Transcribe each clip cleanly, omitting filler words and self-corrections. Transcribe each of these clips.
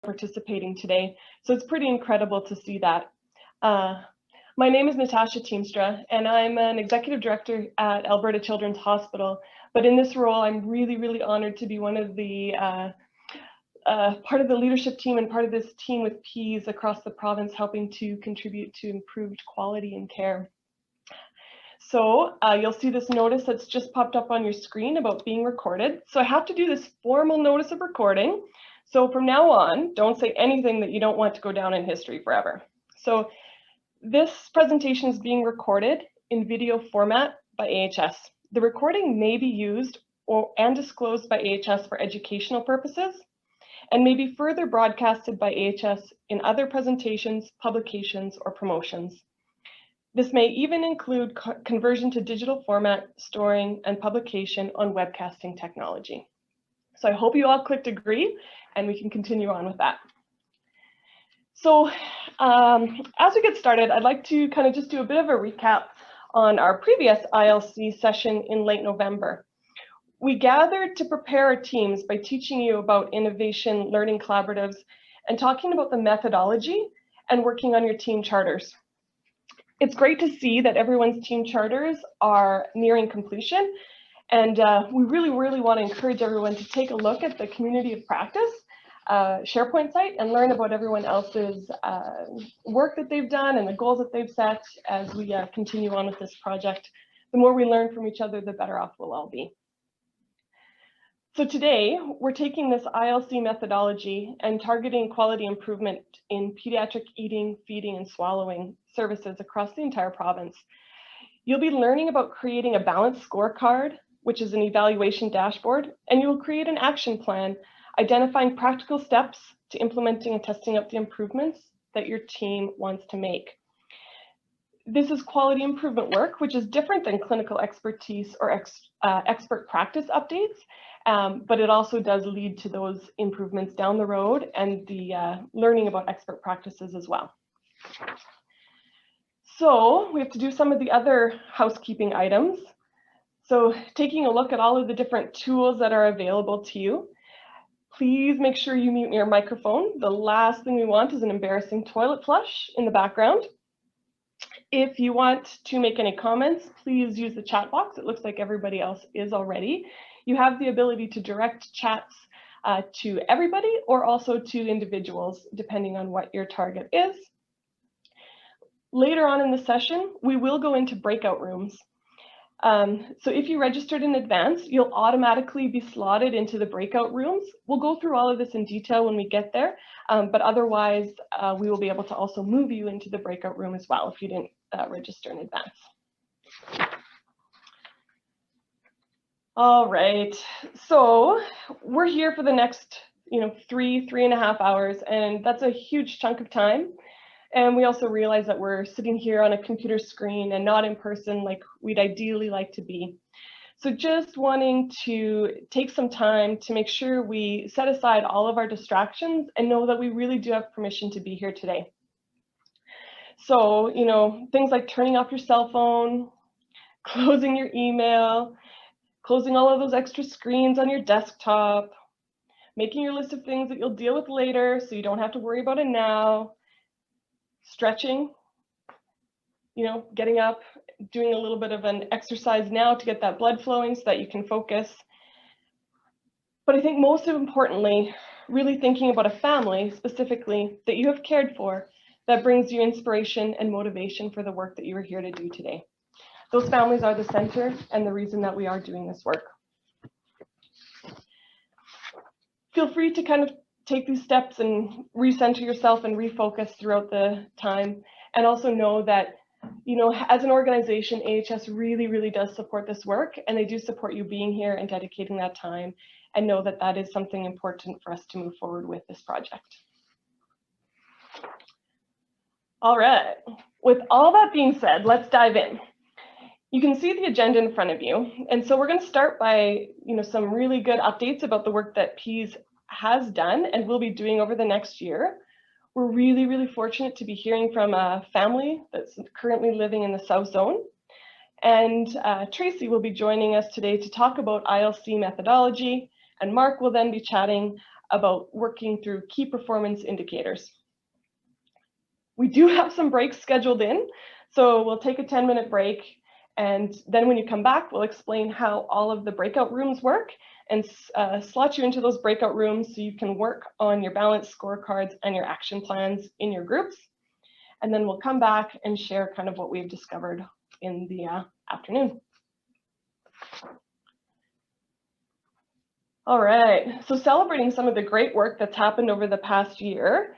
participating today. So it's pretty incredible to see that. My name is Natasha Teamstra, and I'm an executive director at Alberta Children's Hospital. But in this role, I'm really honored to be one of the part of the leadership team and part of this team with PEAS across the province, helping to contribute to improved quality in care. So you'll see this notice that's just popped up on your screen about being recorded. So I have to do this formal notice of recording. So from now on, don't say anything that you don't want to go down in history forever. So this presentation is being recorded in video format by AHS. The recording may be used and disclosed by AHS for educational purposes, and may be further broadcasted by AHS in other presentations, publications, or promotions. This may even include conversion to digital format, storing, and publication on webcasting technology. So I hope you all clicked agree, and we can continue on with that. So as we get started, I'd like to kind of just do a bit of a recap on our previous ILC session in late November. We gathered to prepare our teams by teaching you about innovation learning collaboratives and talking about the methodology and working on your team charters. It's great to see that everyone's team charters are nearing completion, and we really want to encourage everyone to take a look at the Community of Practice SharePoint site and learn about everyone else's work that they've done and the goals that they've set as we continue on with this project. The more we learn from each other, the better off we'll all be. So today, we're taking this ILC methodology and targeting quality improvement in pediatric eating, feeding, and swallowing services across the entire province. You'll be learning about creating a balanced scorecard, which is an evaluation dashboard, and you will create an action plan identifying practical steps to implementing and testing out the improvements that your team wants to make. This is quality improvement work, which is different than clinical expertise or expert practice updates, but it also does lead to those improvements down the road and the learning about expert practices as well. So we have to do some of the other housekeeping items. So taking a look at all of the different tools that are available to you, please make sure you mute your microphone. The last thing we want is an embarrassing toilet flush in the background. If you want to make any comments, please use the chat box. It looks like everybody else is already. You have the ability to direct chats to everybody or also to individuals, depending on what your target is. Later on in the session, we will go into breakout rooms. So if you registered in advance, you'll automatically be slotted into the breakout rooms. We'll go through all of this in detail when we get there, but otherwise we will be able to also move you into the breakout room as well if you didn't register in advance. All right, so we're here for the next, three and a half hours, and that's a huge chunk of time. And we also realize that we're sitting here on a computer screen and not in person like we'd ideally like to be. So just wanting to take some time to make sure we set aside all of our distractions and know that we really do have permission to be here today. So, things like turning off your cell phone, closing your email, closing all of those extra screens on your desktop, making your list of things that you'll deal with later so you don't have to worry about it now. Stretching, getting up, doing a little bit of an exercise now to get that blood flowing so that you can focus. But I think most importantly, really thinking about a family specifically that you have cared for that brings you inspiration and motivation for the work that you are here to do today. Those families are the center and the reason that we are doing this work. Feel free to kind of take these steps and recenter yourself and refocus throughout the time. And also know that, as an organization, AHS really does support this work, and they do support you being here and dedicating that time, and know that that is something important for us to move forward with this project. All right, with all that being said, let's dive in. You can see the agenda in front of you. And so we're going to start by, some really good updates about the work that PEAS has done and will be doing over the next year. We're really fortunate to be hearing from a family that's currently living in the South Zone. And Tracy will be joining us today to talk about ILC methodology, and Mark will then be chatting about working through key performance indicators. We do have some breaks scheduled in, so we'll take a 10-minute break, and then when you come back, we'll explain how all of the breakout rooms work and slot you into those breakout rooms so you can work on your balanced scorecards and your action plans in your groups. And then we'll come back and share kind of what we've discovered in the afternoon. All right, so celebrating some of the great work that's happened over the past year.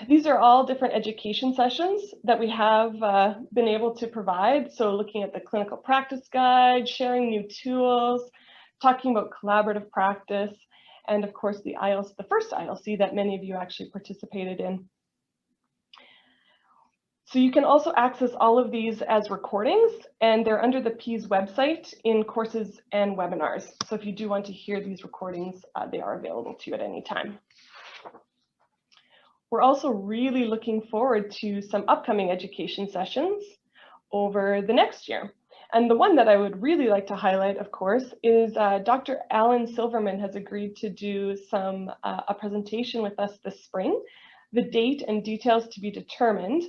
These are all different education sessions that we have been able to provide. So looking at the clinical practice guide, sharing new tools, talking about collaborative practice, and of course the ILC, the first ILC that many of you actually participated in. So you can also access all of these as recordings, and they're under the PEAS website in courses and webinars. So if you do want to hear these recordings, they are available to you at any time. We're also really looking forward to some upcoming education sessions over the next year. And the one that I would really like to highlight, of course, is Dr. Alan Silverman has agreed to do a presentation with us this spring. The date and details to be determined,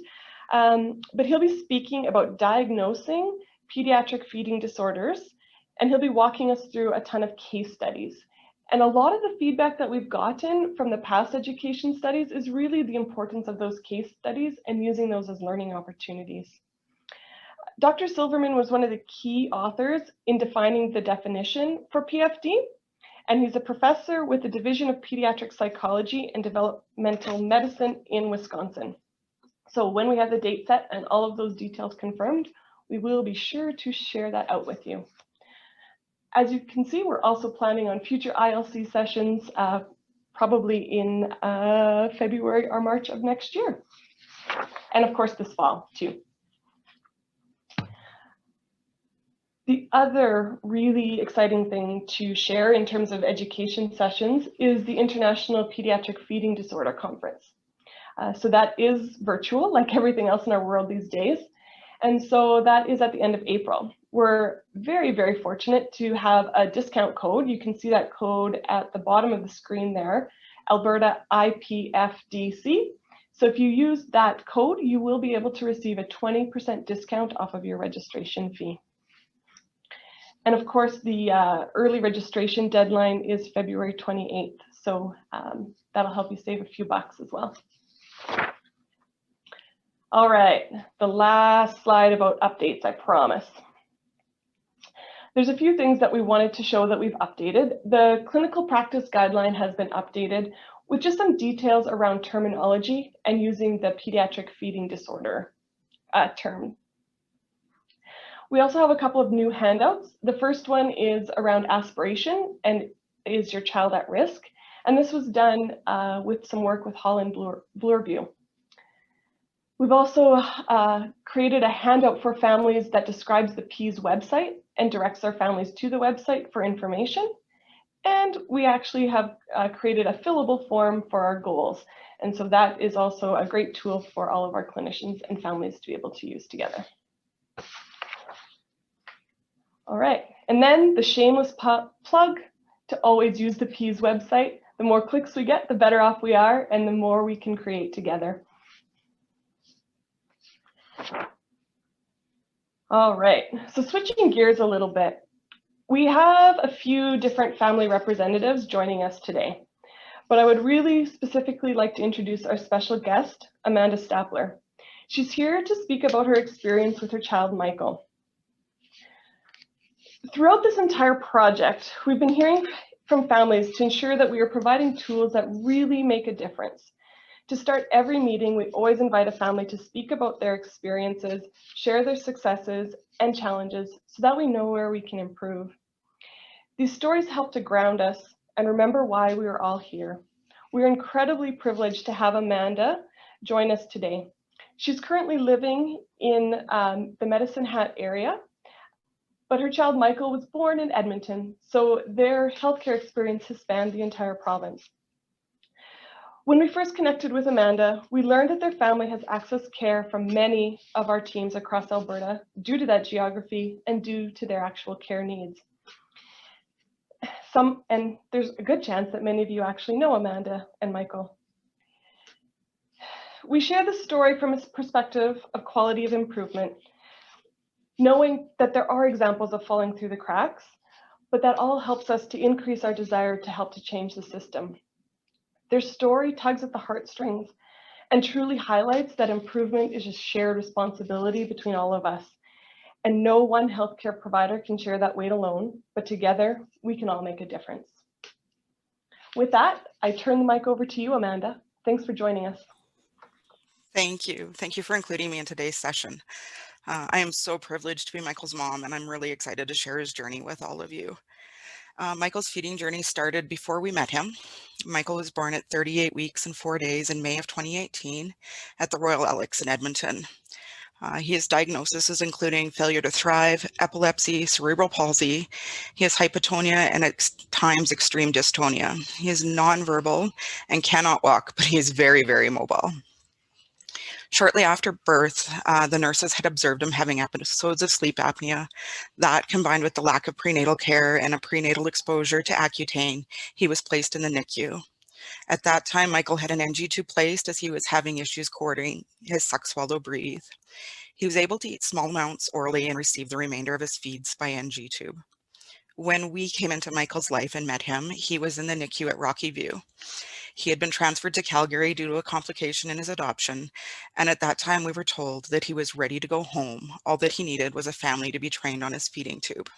but he'll be speaking about diagnosing pediatric feeding disorders, and he'll be walking us through a ton of case studies. And a lot of the feedback that we've gotten from the past education studies is really the importance of those case studies and using those as learning opportunities. Dr. Silverman was one of the key authors in defining the definition for PFD, and he's a professor with the Division of Pediatric Psychology and Developmental Medicine in Wisconsin. So when we have the date set and all of those details confirmed, we will be sure to share that out with you. As you can see, we're also planning on future ILC sessions, probably in February or March of next year. And of course, this fall too. The other really exciting thing to share in terms of education sessions is the International Pediatric Feeding Disorder Conference. So that is virtual, like everything else in our world these days. And so that is at the end of April. We're very, very fortunate to have a discount code. You can see that code at the bottom of the screen there, Alberta IPFDC. So if you use that code, you will be able to receive a 20% discount off of your registration fee. And of course, the early registration deadline is February 28th. So that'll help you save a few bucks as well. All right, the last slide about updates, I promise. There's a few things that we wanted to show that we've updated. The clinical practice guideline has been updated with just some details around terminology and using the pediatric feeding disorder term. We also have a couple of new handouts. The first one is around aspiration and is your child at risk? And this was done with some work with Holland Bloorview. We've also created a handout for families that describes the PEAS website and directs our families to the website for information. And we actually have created a fillable form for our goals. And so that is also a great tool for all of our clinicians and families to be able to use together. All right, and then the shameless plug to always use the PEAS website. The more clicks we get, the better off we are, and the more we can create together. All right, so switching gears a little bit. We have a few different family representatives joining us today, but I would really specifically like to introduce our special guest, Amanda Stapler. She's here to speak about her experience with her child, Michael. Throughout this entire project, we've been hearing from families to ensure that we are providing tools that really make a difference. To start every meeting, we always invite a family to speak about their experiences, share their successes and challenges so that we know where we can improve. These stories help to ground us and remember why we are all here. We're incredibly privileged to have Amanda join us today. She's currently living in the Medicine Hat area, but her child Michael was born in Edmonton, so their healthcare experience has spanned the entire province. When we first connected with Amanda, we learned that their family has accessed care from many of our teams across Alberta due to that geography and due to their actual care needs. and there's a good chance that many of you actually know Amanda and Michael. We share the story from a perspective of quality of improvement, knowing that there are examples of falling through the cracks, but that all helps us to increase our desire to help to change the system. Their story tugs at the heartstrings and truly highlights that improvement is a shared responsibility between all of us. And no one healthcare provider can share that weight alone, but together we can all make a difference. With that, I turn the mic over to you, Amanda. Thanks for joining us. Thank you. Thank you for including me in today's session. I am so privileged to be Michael's mom, and I'm really excited to share his journey with all of you. Michael's feeding journey started before we met him. Michael was born at 38 weeks and 4 days in May of 2018 at the Royal Alex in Edmonton. His diagnosis is including failure to thrive, epilepsy, cerebral palsy. He has hypotonia and at times extreme dystonia. He is nonverbal and cannot walk, but he is very, very mobile. Shortly after birth, the nurses had observed him having episodes of sleep apnea. That, combined with the lack of prenatal care and a prenatal exposure to Accutane, he was placed in the NICU. At that time, Michael had an NG tube placed as he was having issues coordinating his suck, swallow, breathe. He was able to eat small amounts orally and receive the remainder of his feeds by NG tube. When we came into Michael's life and met him, he was in the NICU at Rocky View. He had been transferred to Calgary due to a complication in his adoption, and at that time we were told that he was ready to go home. All that he needed was a family to be trained on his feeding tube.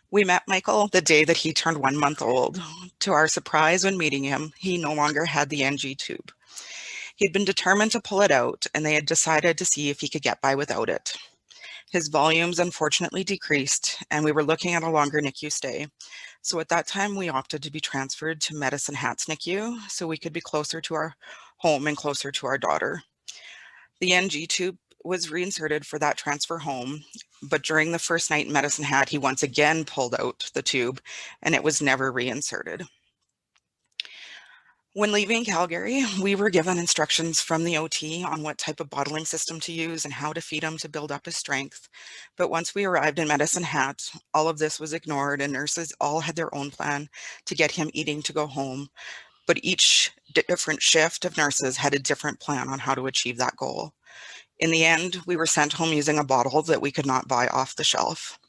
We met Michael the day that he turned 1 month old. To our surprise, when meeting him, he no longer had the NG tube. He had been determined to pull it out, and they had decided to see if he could get by without it. His volumes unfortunately decreased, and we were looking at a longer NICU stay. So at that time, we opted to be transferred to Medicine Hat's NICU so we could be closer to our home and closer to our daughter. The NG tube was reinserted for that transfer home, but during the first night in Medicine Hat, he once again pulled out the tube, and it was never reinserted. When leaving Calgary, we were given instructions from the OT on what type of bottling system to use and how to feed him to build up his strength. But once we arrived in Medicine Hat, all of this was ignored, and nurses all had their own plan to get him eating to go home. But each different shift of nurses had a different plan on how to achieve that goal. In the end, we were sent home using a bottle that we could not buy off the shelf.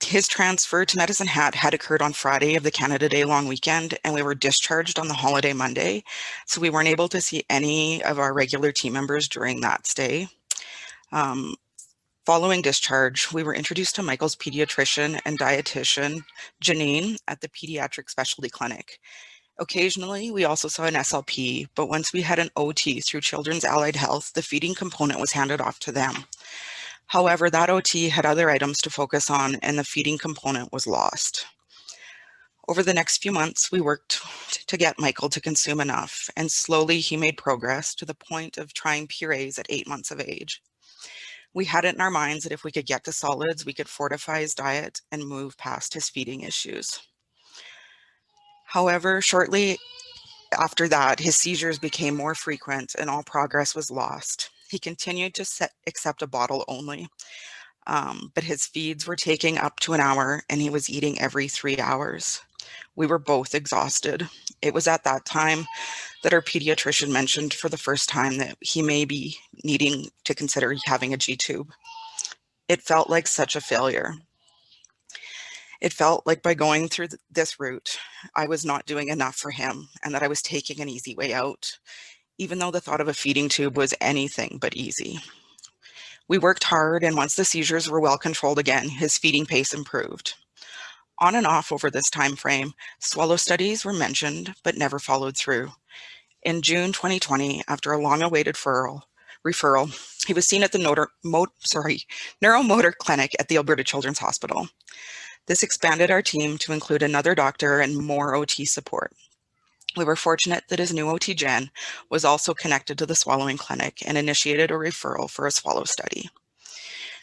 His transfer to Medicine Hat had occurred on Friday of the Canada Day long weekend, and we were discharged on the holiday Monday, so we weren't able to see any of our regular team members during that stay. Following discharge, we were introduced to Michael's pediatrician and dietitian, Janine, at the Pediatric Specialty Clinic. Occasionally, we also saw an SLP, but once we had an OT through Children's Allied Health, the feeding component was handed off to them. However, that OT had other items to focus on, and the feeding component was lost. Over the next few months, we worked to get Michael to consume enough, and slowly he made progress to the point of trying purees at 8 months of age. We had it in our minds that if we could get to solids, we could fortify his diet and move past his feeding issues. However, shortly after that, his seizures became more frequent and all progress was lost. He continued to accept a bottle only, but his feeds were taking up to an hour and he was eating every 3 hours. We were both exhausted. It was at that time that our pediatrician mentioned for the first time that he may be needing to consider having a G-tube. It felt like such a failure. It felt like by going through this route, I was not doing enough for him and that I was taking an easy way out, even though the thought of a feeding tube was anything but easy. We worked hard, and once the seizures were well controlled again, his feeding pace improved. On and off over this time frame, swallow studies were mentioned but never followed through. In June 2020, after a long-awaited referral, he was seen at the neuromotor clinic at the Alberta Children's Hospital. This expanded our team to include another doctor and more OT support. We were fortunate that his new OT, Jen, was also connected to the swallowing clinic and initiated a referral for a swallow study.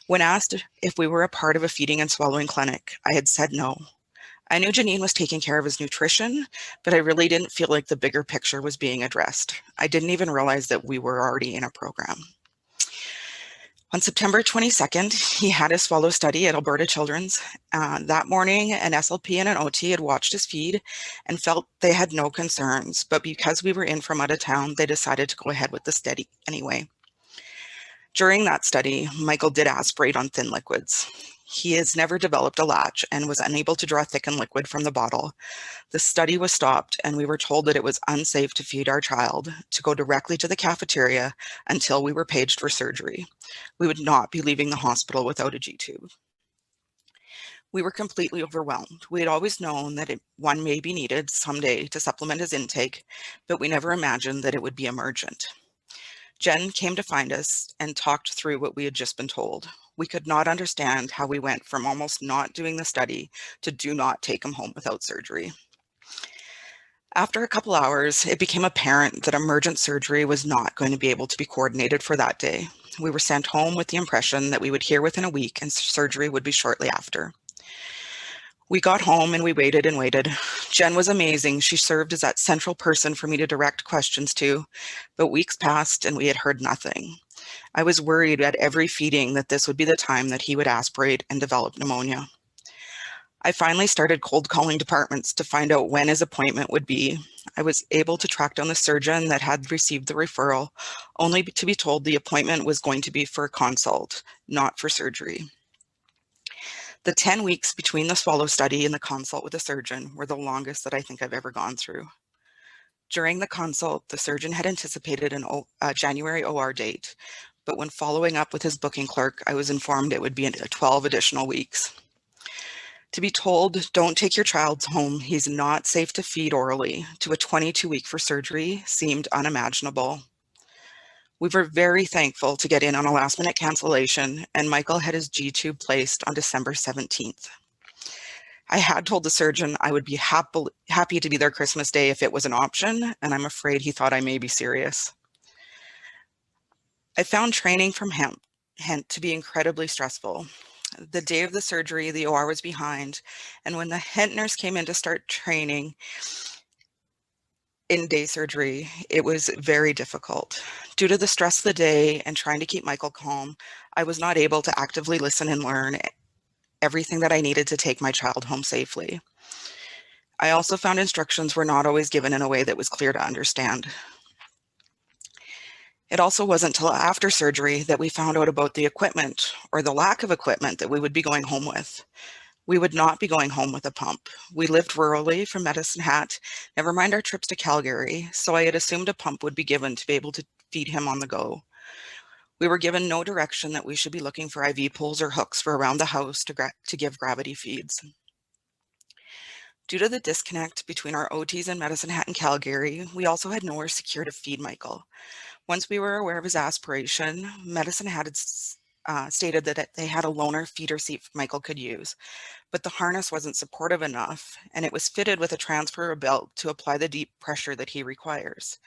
When asked if we were a part of a feeding and swallowing clinic, I had said no. I knew Janine was taking care of his nutrition, but I really didn't feel like the bigger picture was being addressed. I didn't even realize that we were already in a program. On September 22nd, he had his swallow study at Alberta Children's. That morning, an SLP and an OT had watched his feed and felt they had no concerns, but because we were in from out of town, they decided to go ahead with the study anyway. During that study, Michael did aspirate on thin liquids. He has never developed a latch and was unable to draw thickened liquid from the bottle. The study was stopped, and we were told that it was unsafe to feed our child, to go directly to the cafeteria until we were paged for surgery. We would not be leaving the hospital without a G-tube. We were completely overwhelmed. We had always known that one may be needed someday to supplement his intake, but we never imagined that it would be emergent. Jen came to find us and talked through what we had just been told. We could not understand how we went from almost not doing the study to do not take him home without surgery. After a couple hours, it became apparent that emergent surgery was not going to be able to be coordinated for that day. We were sent home with the impression that we would hear within a week and surgery would be shortly after. We got home and we waited and waited. Jen was amazing. She served as that central person for me to direct questions to, but weeks passed and we had heard nothing. I was worried at every feeding that this would be the time that he would aspirate and develop pneumonia. I finally started cold calling departments to find out when his appointment would be. I was able to track down the surgeon that had received the referral, only to be told the appointment was going to be for a consult, not for surgery. The 10 weeks between the swallow study and the consult with the surgeon were the longest that I think I've ever gone through. During the consult, the surgeon had anticipated a January OR date, but when following up with his booking clerk, I was informed it would be 12 additional weeks. To be told, don't take your child home, he's not safe to feed orally, to a 22-week for surgery seemed unimaginable. We were very thankful to get in on a last-minute cancellation, and Michael had his G-tube placed on December 17th. I had told the surgeon I would be happy to be there Christmas Day if it was an option, and I'm afraid he thought I may be serious. I found training from HENT to be incredibly stressful. The day of the surgery, the OR was behind, and when the HENT nurse came in to start training in day surgery, it was very difficult. Due to the stress of the day and trying to keep Michael calm, I was not able to actively listen and learn everything that I needed to take my child home safely. I also found instructions were not always given in a way that was clear to understand. It also wasn't until after surgery that we found out about the equipment, or the lack of equipment, that we would be going home with. We would not be going home with a pump. We lived rurally from Medicine Hat, never mind our trips to Calgary, so I had assumed a pump would be given to be able to feed him on the go. We were given no direction that we should be looking for IV poles or hooks for around the house to give gravity feeds. Due to the disconnect between our OTs in Medicine Hat and Calgary, we also had nowhere secure to feed Michael. Once we were aware of his aspiration, Medicine Hat had stated that they had a loaner feeder seat Michael could use, but the harness wasn't supportive enough, and it was fitted with a transfer belt to apply the deep pressure that he requires.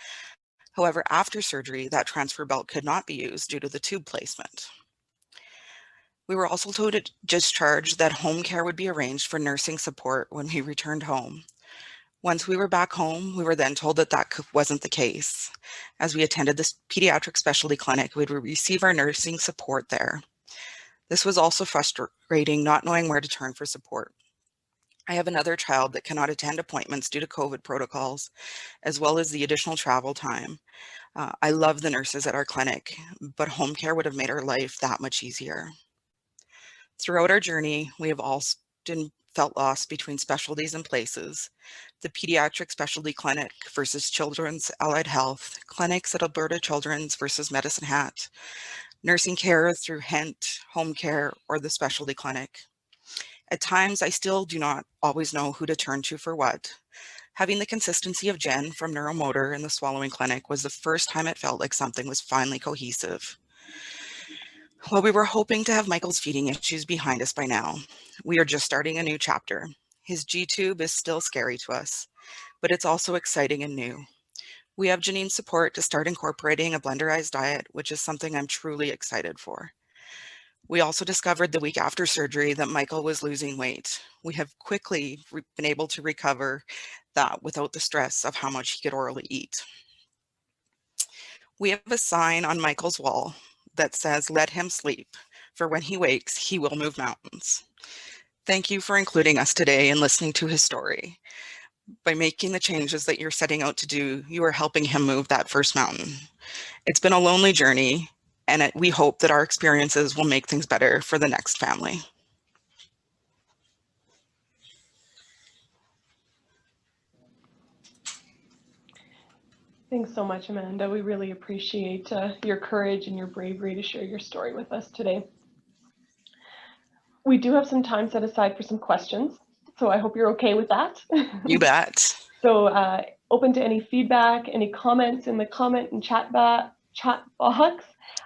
However, after surgery, that transfer belt could not be used due to the tube placement. We were also told at discharge that home care would be arranged for nursing support when we returned home. Once we were back home, we were then told that that wasn't the case. As we attended this pediatric specialty clinic, we would receive our nursing support there. This was also frustrating, not knowing where to turn for support. I have another child that cannot attend appointments due to COVID protocols, as well as the additional travel time. I love the nurses at our clinic, but home care would have made our life that much easier. Throughout our journey, we have often felt lost between specialties and places. The Pediatric Specialty Clinic versus Children's Allied Health, clinics at Alberta Children's versus Medicine Hat, nursing care through HENT, home care, or the specialty clinic. At times, I still do not always know who to turn to for what. Having the consistency of Jen from Neuromotor in the swallowing clinic was the first time it felt like something was finally cohesive. While we were hoping to have Michael's feeding issues behind us by now, we are just starting a new chapter. His G-tube is still scary to us, but it's also exciting and new. We have Janine's support to start incorporating a blenderized diet, which is something I'm truly excited for. We also discovered the week after surgery that Michael was losing weight. We have quickly been able to recover that without the stress of how much he could orally eat. We have a sign on Michael's wall. that says, "Let him sleep, for when he wakes, he will move mountains." Thank you for including us today and listening to his story. By making the changes that you're setting out to do, you are helping him move that first mountain. It's been a lonely journey, and we hope that our experiences will make things better for the next family. Thanks so much, Amanda. We really appreciate your courage and your bravery to share your story with us today. We do have some time set aside for some questions, so I hope you're okay with that. You bet. So open to any feedback, any comments in the comment and chat box.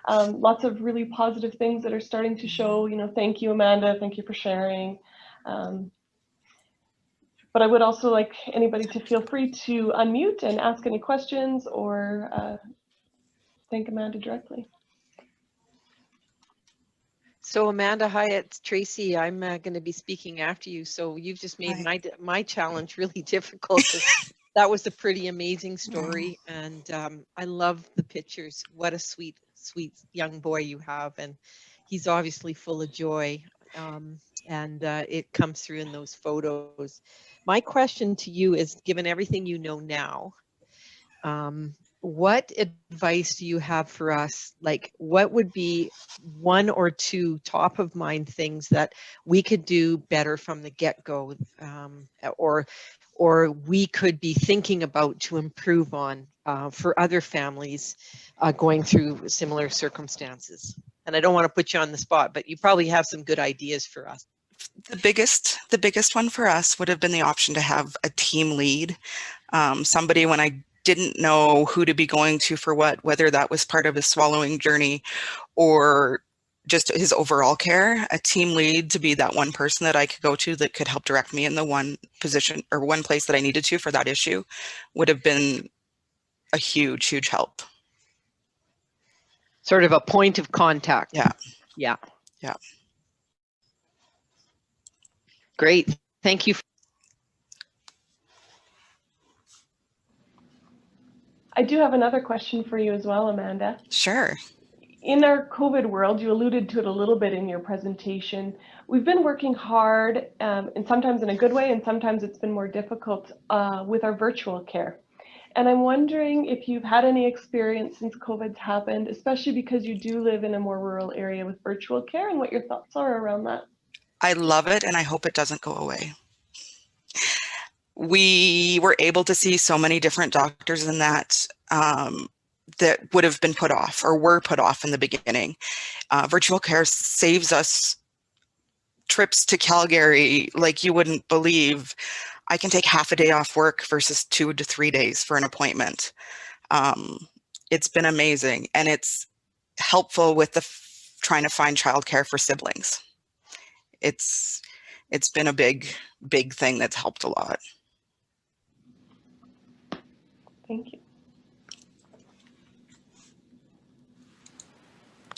Lots of really positive things that are starting to show, thank you, Amanda, thank you for sharing. But I would also like anybody to feel free to unmute and ask any questions or thank Amanda directly. So Amanda, hi, it's Tracy. I'm going to be speaking after you. So you've just made my challenge really difficult. That was a pretty amazing story. And I love the pictures. What a sweet, sweet young boy you have. And he's obviously full of joy. And it comes through in those photos. My question to you is, given everything you know now, what advice do you have for us? Like, what would be one or two top of mind things that we could do better from the get-go, or we could be thinking about to improve on for other families going through similar circumstances? And I don't want to put you on the spot, but you probably have some good ideas for us. The biggest one for us would have been the option to have a team lead, somebody when I didn't know who to be going to for what, whether that was part of his swallowing journey or just his overall care, a team lead to be that one person that I could go to that could help direct me in the one position or one place that I needed to for that issue would have been a huge, huge help. Sort of a point of contact. Yeah. Yeah. Yeah. Great. Thank you. I do have another question for you as well, Amanda. Sure. In our COVID world, you alluded to it a little bit in your presentation. We've been working hard, and sometimes in a good way, and sometimes it's been more difficult with our virtual care. And I'm wondering if you've had any experience since COVID's happened, especially because you do live in a more rural area with virtual care, and what your thoughts are around that. I love it, and I hope it doesn't go away. We were able to see so many different doctors in that that would have been put off or were put off in the beginning. Virtual care saves us trips to Calgary like you wouldn't believe. I can take half a day off work versus 2 to 3 days for an appointment. It's been amazing, and it's helpful with trying to find childcare for siblings. It's been a big thing that's helped a lot. Thank you.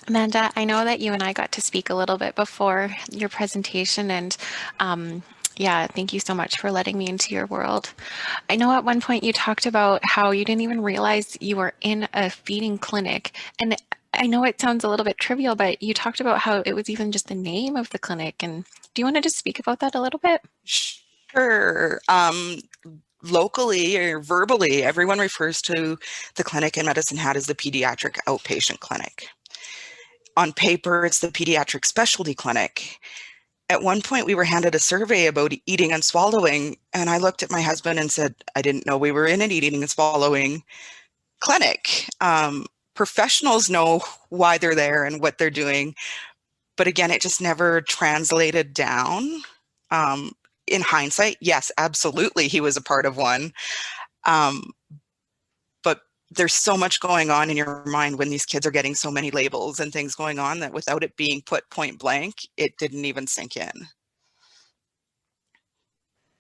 Amanda, I know that you and I got to speak a little bit before your presentation, and yeah, thank you so much for letting me into your world. I know at one point you talked about how you didn't even realize you were in a feeding clinic, and I know it sounds a little bit trivial, but you talked about how it was even just the name of the clinic. And do you want to just speak about that a little bit? Sure. Locally or verbally, everyone refers to the clinic in Medicine Hat as the Pediatric Outpatient Clinic. On paper, it's the Pediatric Specialty Clinic. At one point, we were handed a survey about eating and swallowing, and I looked at my husband and said, I didn't know we were in an eating and swallowing clinic. Professionals know why they're there and what they're doing, but again, it just never translated down. In hindsight, yes, absolutely, he was a part of one. But there's so much going on in your mind when these kids are getting so many labels and things going on that without it being put point blank, it didn't even sink in.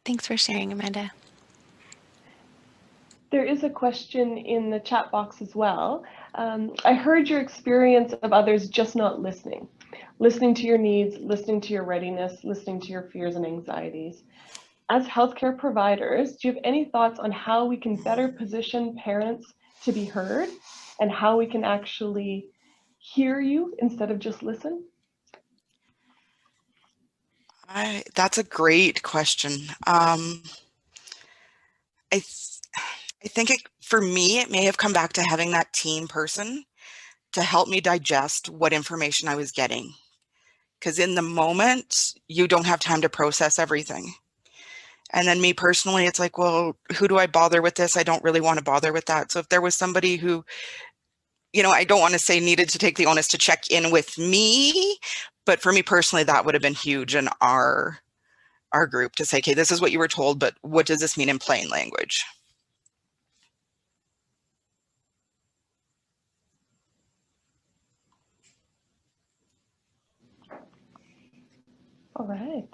Thanks for sharing, Amanda. There is a question in the chat box as well. I heard your experience of others just not listening to your needs, listening to your readiness, listening to your fears and anxieties. As healthcare providers, do you have any thoughts on how we can better position parents to be heard and how we can actually hear you instead of just listen? That's a great question. I think for me, it may have come back to having that team person to help me digest what information I was getting. Because in the moment, you don't have time to process everything. And then me personally, it's like, well, who do I bother with this? I don't really want to bother with that. So if there was somebody who, I don't want to say needed to take the onus to check in with me, but for me personally, that would have been huge in our group to say, okay, this is what you were told, but what does this mean in plain language? All right.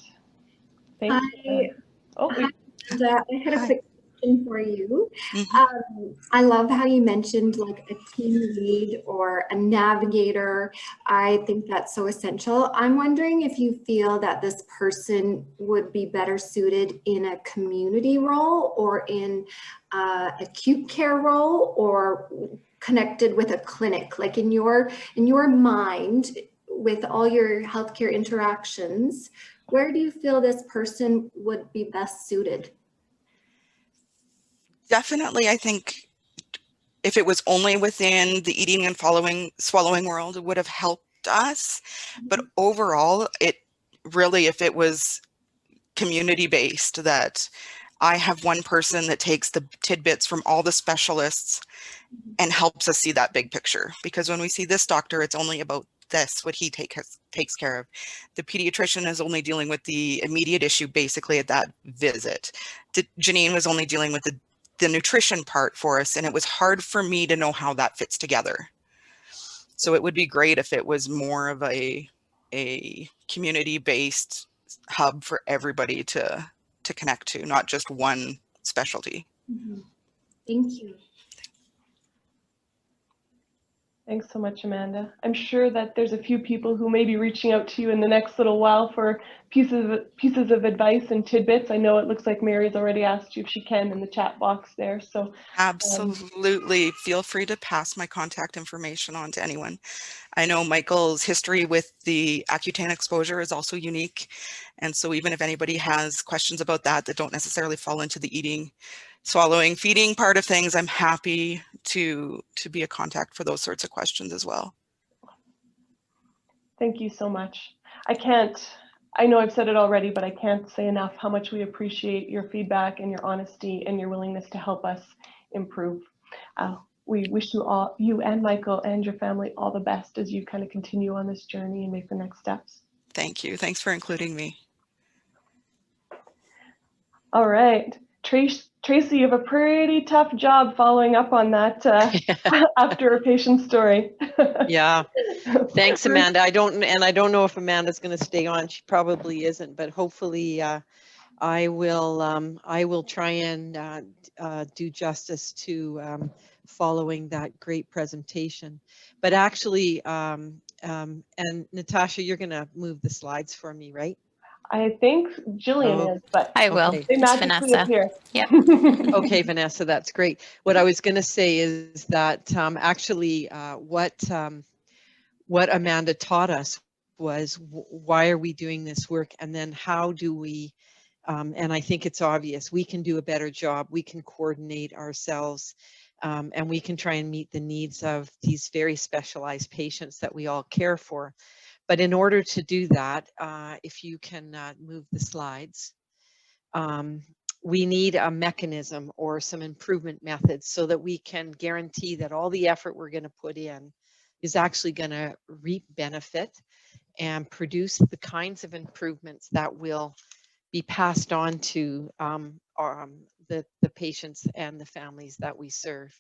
Thank you. I had a quick question for you. Mm-hmm. I love how you mentioned like a team lead or a navigator. I think that's so essential. I'm wondering if you feel that this person would be better suited in a community role or in acute care role or connected with a clinic, like in your mind with all your healthcare interactions. Where do you feel this person would be best suited? Definitely, I think if it was only within the eating and swallowing world, it would have helped us. But overall, it really, if it was community-based, that I have one person that takes the tidbits from all the specialists and helps us see that big picture. Because when we see this doctor, it's only about this, what he takes care of. The pediatrician is only dealing with the immediate issue basically at that visit. Janine was only dealing with the nutrition part for us, and it was hard for me to know how that fits together. So it would be great if it was more of a community-based hub for everybody to connect to, not just one specialty. Thank you. Thanks so much, Amanda. I'm sure that there's a few people who may be reaching out to you in the next little while for pieces of advice and tidbits. I know it looks like Mary's already asked you if she can in the chat box there. So absolutely, feel free to pass my contact information on to anyone. I know Michael's history with the Accutane exposure is also unique. And so even if anybody has questions about that don't necessarily fall into the eating, swallowing, feeding part of things, I'm happy to be a contact for those sorts of questions as well. Thank you so much. I know I've said it already, but I can't say enough how much we appreciate your feedback and your honesty and your willingness to help us improve. We wish you and Michael and your family all the best as you kind of continue on this journey and make the next steps. Thank you. Thanks for including me. All right. Tracy, you have a pretty tough job following up on that after a patient's story. Yeah. Thanks, Amanda. I don't know if Amanda's going to stay on. She probably isn't, but hopefully I will try and do justice to following that great presentation. But actually, and Natasha, you're going to move the slides for me, right? I think Jillian is, but I will. they magically appear. Yep. Okay, Vanessa, that's great. What I was going to say is that actually what Amanda taught us was why are we doing this work, and then how do we, and I think it's obvious, we can do a better job, we can coordinate ourselves, and we can try and meet the needs of these very specialized patients that we all care for. But in order to do that, if you can move the slides, we need a mechanism or some improvement methods so that we can guarantee that all the effort we're going to put in is actually going to reap benefit and produce the kinds of improvements that will be passed on to the patients and the families that we serve.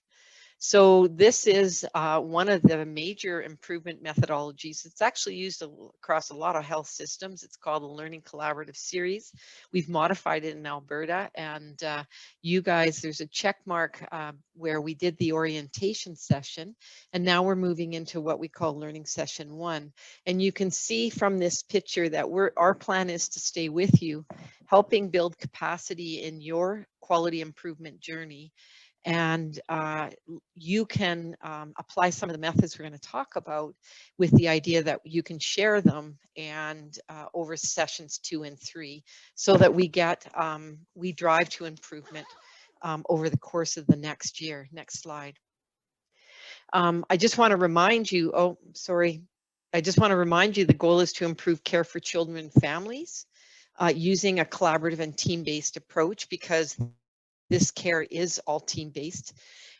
So this is one of the major improvement methodologies. It's actually used across a lot of health systems. It's called the Learning Collaborative Series. We've modified it in Alberta, and you guys, there's a check mark where we did the orientation session, and now we're moving into what we call Learning Session 1. And you can see from this picture that our plan is to stay with you, helping build capacity in your quality improvement journey, And you can apply some of the methods we're going to talk about with the idea that you can share them and over sessions 2 and 3, so that we get we drive to improvement over the course of the next year. Next slide. I just want to remind you, I just want to remind you the goal is to improve care for children and families using a collaborative and team-based approach, because this care is all team-based.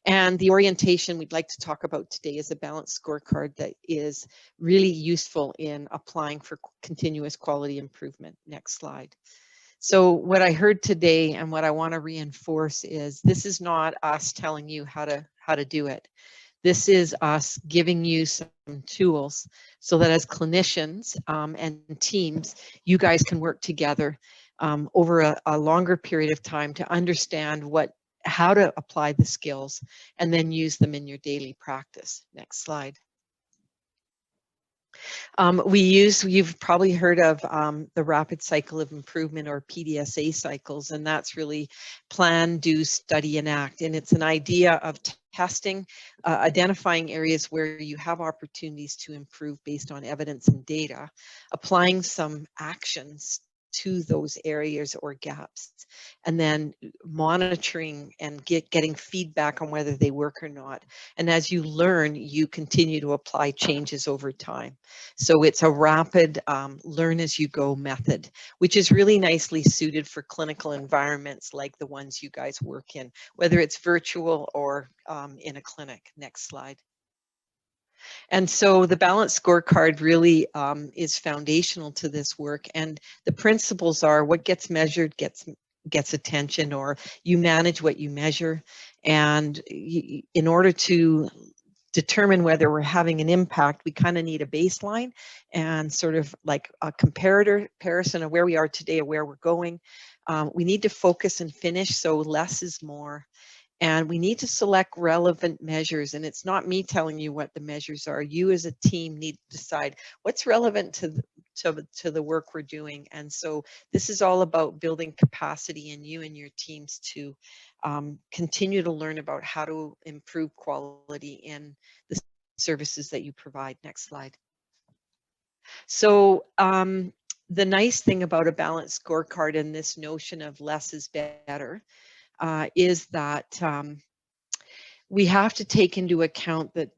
And the orientation we'd like to talk about today is a balanced scorecard that is really useful in applying for continuous quality improvement. Next slide. So what I heard today and what I want to reinforce is this is not us telling you how to do it. This is us giving you some tools so that as clinicians and teams, you guys can work together over a longer period of time to understand how to apply the skills and then use them in your daily practice. Next slide. You've probably heard of the rapid cycle of improvement, or PDSA cycles, and that's really plan, do, study, and act. And it's an idea of testing, identifying areas where you have opportunities to improve based on evidence and data, applying some actions to those areas or gaps, and then monitoring and getting feedback on whether they work or not. And as you learn, you continue to apply changes over time. So it's a rapid learn as you go method, which is really nicely suited for clinical environments like the ones you guys work in, whether it's virtual or in a clinic. Next slide. And so the balanced scorecard really is foundational to this work. And the principles are what gets measured gets attention, or you manage what you measure. And in order to determine whether we're having an impact, we kind of need a baseline and sort of like a comparison of where we are today and where we're going. We need to focus and finish, so less is more. And we need to select relevant measures. And it's not me telling you what the measures are. You as a team need to decide what's relevant to the work we're doing. And so this is all about building capacity in you and your teams to continue to learn about how to improve quality in the services that you provide. Next slide. So the nice thing about a balanced scorecard and this notion of less is better is that we have to take into account that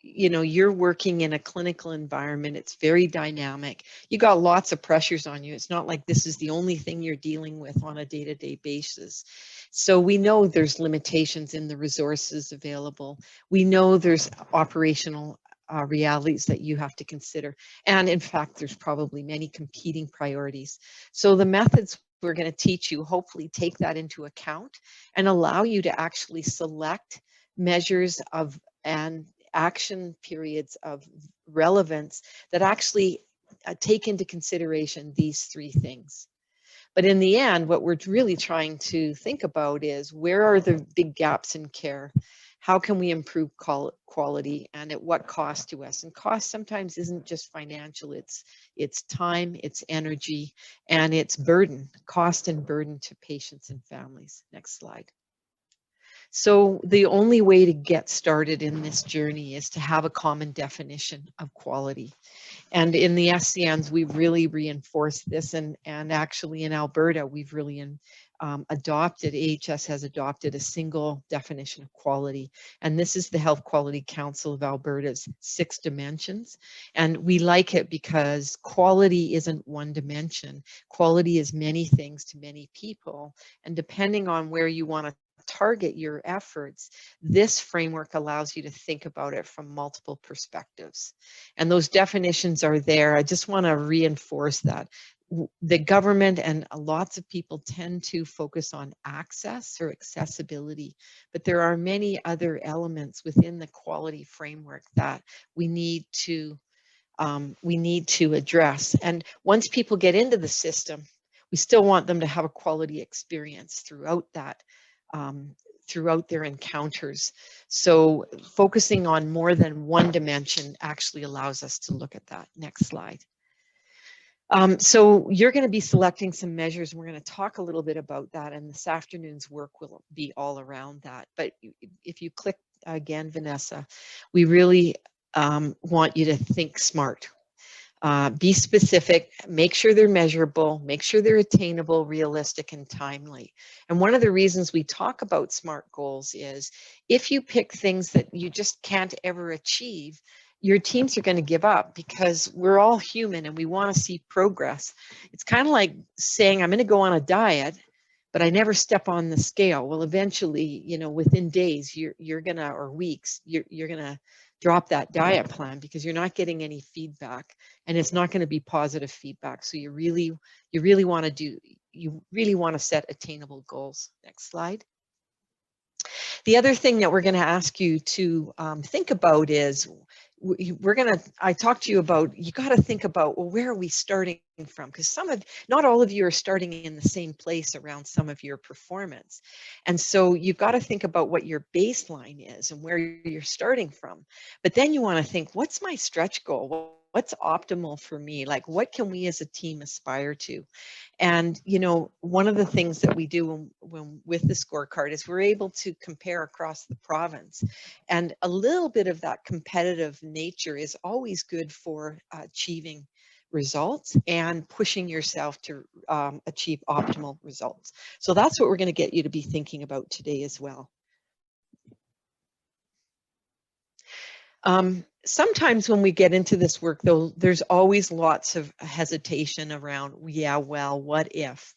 you know, you're working in a clinical environment. It's very dynamic. You got lots of pressures on you. It's not like this is the only thing you're dealing with on a day-to-day basis. So we know there's limitations in the resources available. We know there's operational realities that you have to consider. And in fact, there's probably many competing priorities. So the methods we're going to teach you hopefully take that into account and allow you to actually select measures of and action periods of relevance that actually take into consideration these three things. But in the end, what we're really trying to think about is where are the big gaps in care? How can we improve quality, and at what cost to us? And cost sometimes isn't just financial, it's time, it's energy, and it's burden, cost and burden to patients and families. Next slide. So the only way to get started in this journey is to have a common definition of quality. And in the SCNs, we've really reinforced this, and actually in Alberta, we've really adopted, AHS has adopted a single definition of quality. And this is the Health Quality Council of Alberta's 6 dimensions. And we like it because quality isn't one dimension. Quality is many things to many people. And depending on where you want to target your efforts, this framework allows you to think about it from multiple perspectives. And those definitions are there. I just want to reinforce that. The government and lots of people tend to focus on access or accessibility, but there are many other elements within the quality framework that we need to address. And once people get into the system, we still want them to have a quality experience throughout that, throughout their encounters. So focusing on more than one dimension actually allows us to look at that. Next slide. So you're going to be selecting some measures, and we're going to talk a little bit about that, and this afternoon's work will be all around that. But if you click again, Vanessa, we really want you to think smart. Be specific, make sure they're measurable, make sure they're attainable, realistic, and timely. And one of the reasons we talk about SMART goals is if you pick things that you just can't ever achieve, your teams are going to give up, because we're all human and we want to see progress. It's kind of like saying, I'm going to go on a diet, but I never step on the scale. Well, eventually, you know, within days, you're gonna, or weeks, you're gonna drop that diet plan, because you're not getting any feedback, and it's not going to be positive feedback. So you really want to set attainable goals. Next slide. The other thing that we're going to ask you to think about is, I talked to you about, you got to think about, well, where are we starting from? Because not all of you are starting in the same place around some of your performance. And so you've got to think about what your baseline is and where you're starting from. But then you want to think, what's my stretch goal? What's optimal for me? Like, what can we as a team aspire to? And, you know, one of the things that we do when with the scorecard is we're able to compare across the province. And a little bit of that competitive nature is always good for achieving results and pushing yourself to achieve optimal results. So that's what we're going to get you to be thinking about today as well. Sometimes when we get into this work, though, there's always lots of hesitation around, yeah, well, what if?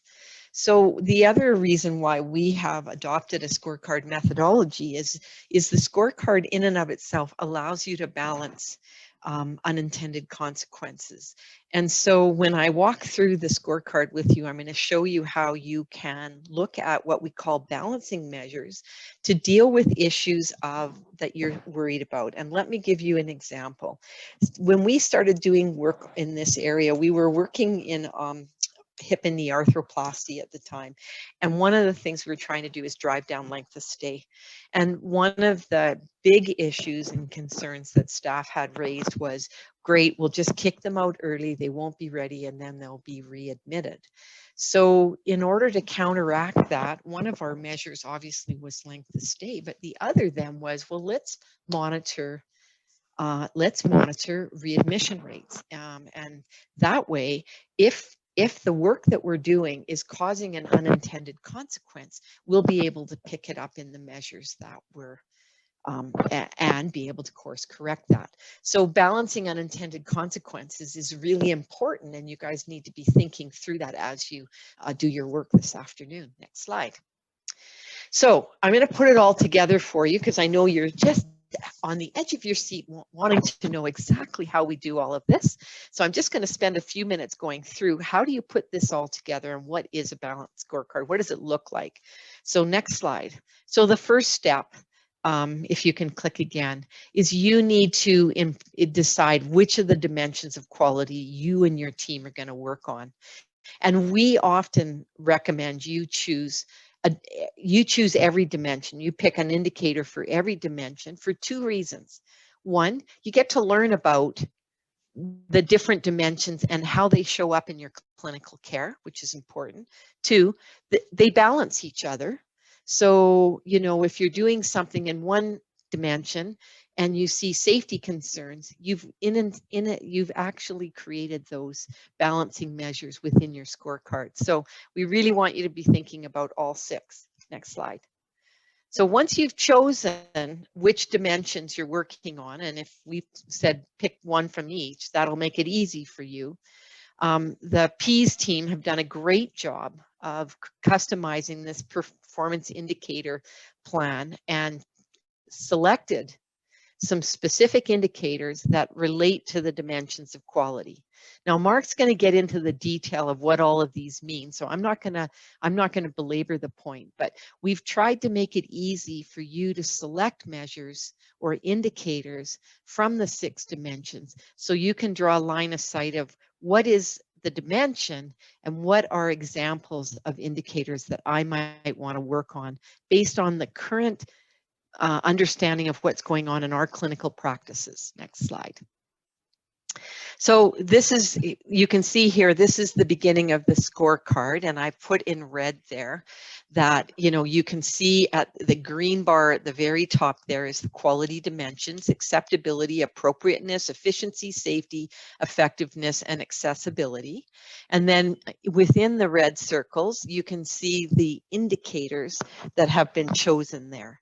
So the other reason why we have adopted a scorecard methodology is the scorecard in and of itself allows you to balance unintended consequences. And so when I walk through the scorecard with you, I'm going to show you how you can look at what we call balancing measures to deal with issues that you're worried about. And let me give you an example. When we started doing work in this area, we were working in hip and knee arthroplasty at the time. And one of the things we were trying to do is drive down length of stay. And one of the big issues and concerns that staff had raised was, great, we'll just kick them out early, they won't be ready, and then they'll be readmitted. So in order to counteract that, one of our measures obviously was length of stay, but the other then was, well, let's monitor readmission rates. And that way, if the work that we're doing is causing an unintended consequence, we'll be able to pick it up in the measures that we're and be able to course correct that. So balancing unintended consequences is really important, and you guys need to be thinking through that as you do your work this afternoon. Next slide. So I'm going to put it all together for you, because I know you're just on the edge of your seat wanting to know exactly how we do all of this. So I'm just going to spend a few minutes going through, how do you put this all together, and what is a balanced scorecard? What does it look like? So next slide. So the first step, if you can click again, is you need to decide which of the dimensions of quality you and your team are going to work on. And we often recommend you choose every dimension. You pick an indicator for every dimension for two reasons. One, you get to learn about the different dimensions and how they show up in your clinical care, which is important. Two, they balance each other. So, you know, if you're doing something in one dimension and you see safety concerns, you've actually created those balancing measures within your scorecard. So we really want you to be thinking about all six. Next slide. So once you've chosen which dimensions you're working on, and if we've said pick one from each, that'll make it easy for you. The PEAS team have done a great job of customizing this performance indicator plan and selected some specific indicators that relate to the dimensions of quality. Now, Mark's going to get into the detail of what all of these mean, so I'm not going to belabor the point, but we've tried to make it easy for you to select measures or indicators from the 6 dimensions, so you can draw a line of sight of what is the dimension and what are examples of indicators that I might want to work on based on the current understanding of what's going on in our clinical practices. Next slide. So this is, you can see here, this is the beginning of the scorecard, and I put in red there that, you know, you can see at the green bar at the very top there is the quality dimensions: acceptability, appropriateness, efficiency, safety, effectiveness, and accessibility. And then within the red circles, you can see the indicators that have been chosen there.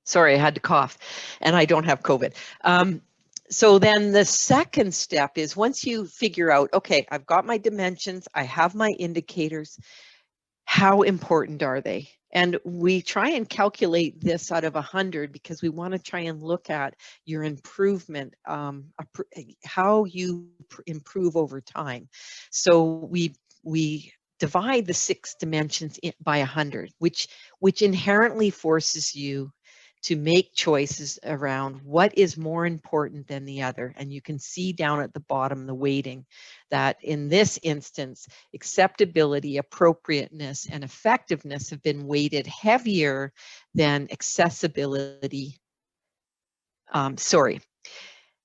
Sorry, I had to cough, and I don't have COVID. So then the second step is, once you figure out, okay, I've got my dimensions, I have my indicators, how important are they? And we try and calculate this out of 100 because we want to try and look at your improvement, how you improve over time. So we divide the 6 dimensions by 100, which inherently forces you to make choices around what is more important than the other. And you can see down at the bottom the weighting, that in this instance, acceptability, appropriateness, and effectiveness have been weighted heavier than accessibility.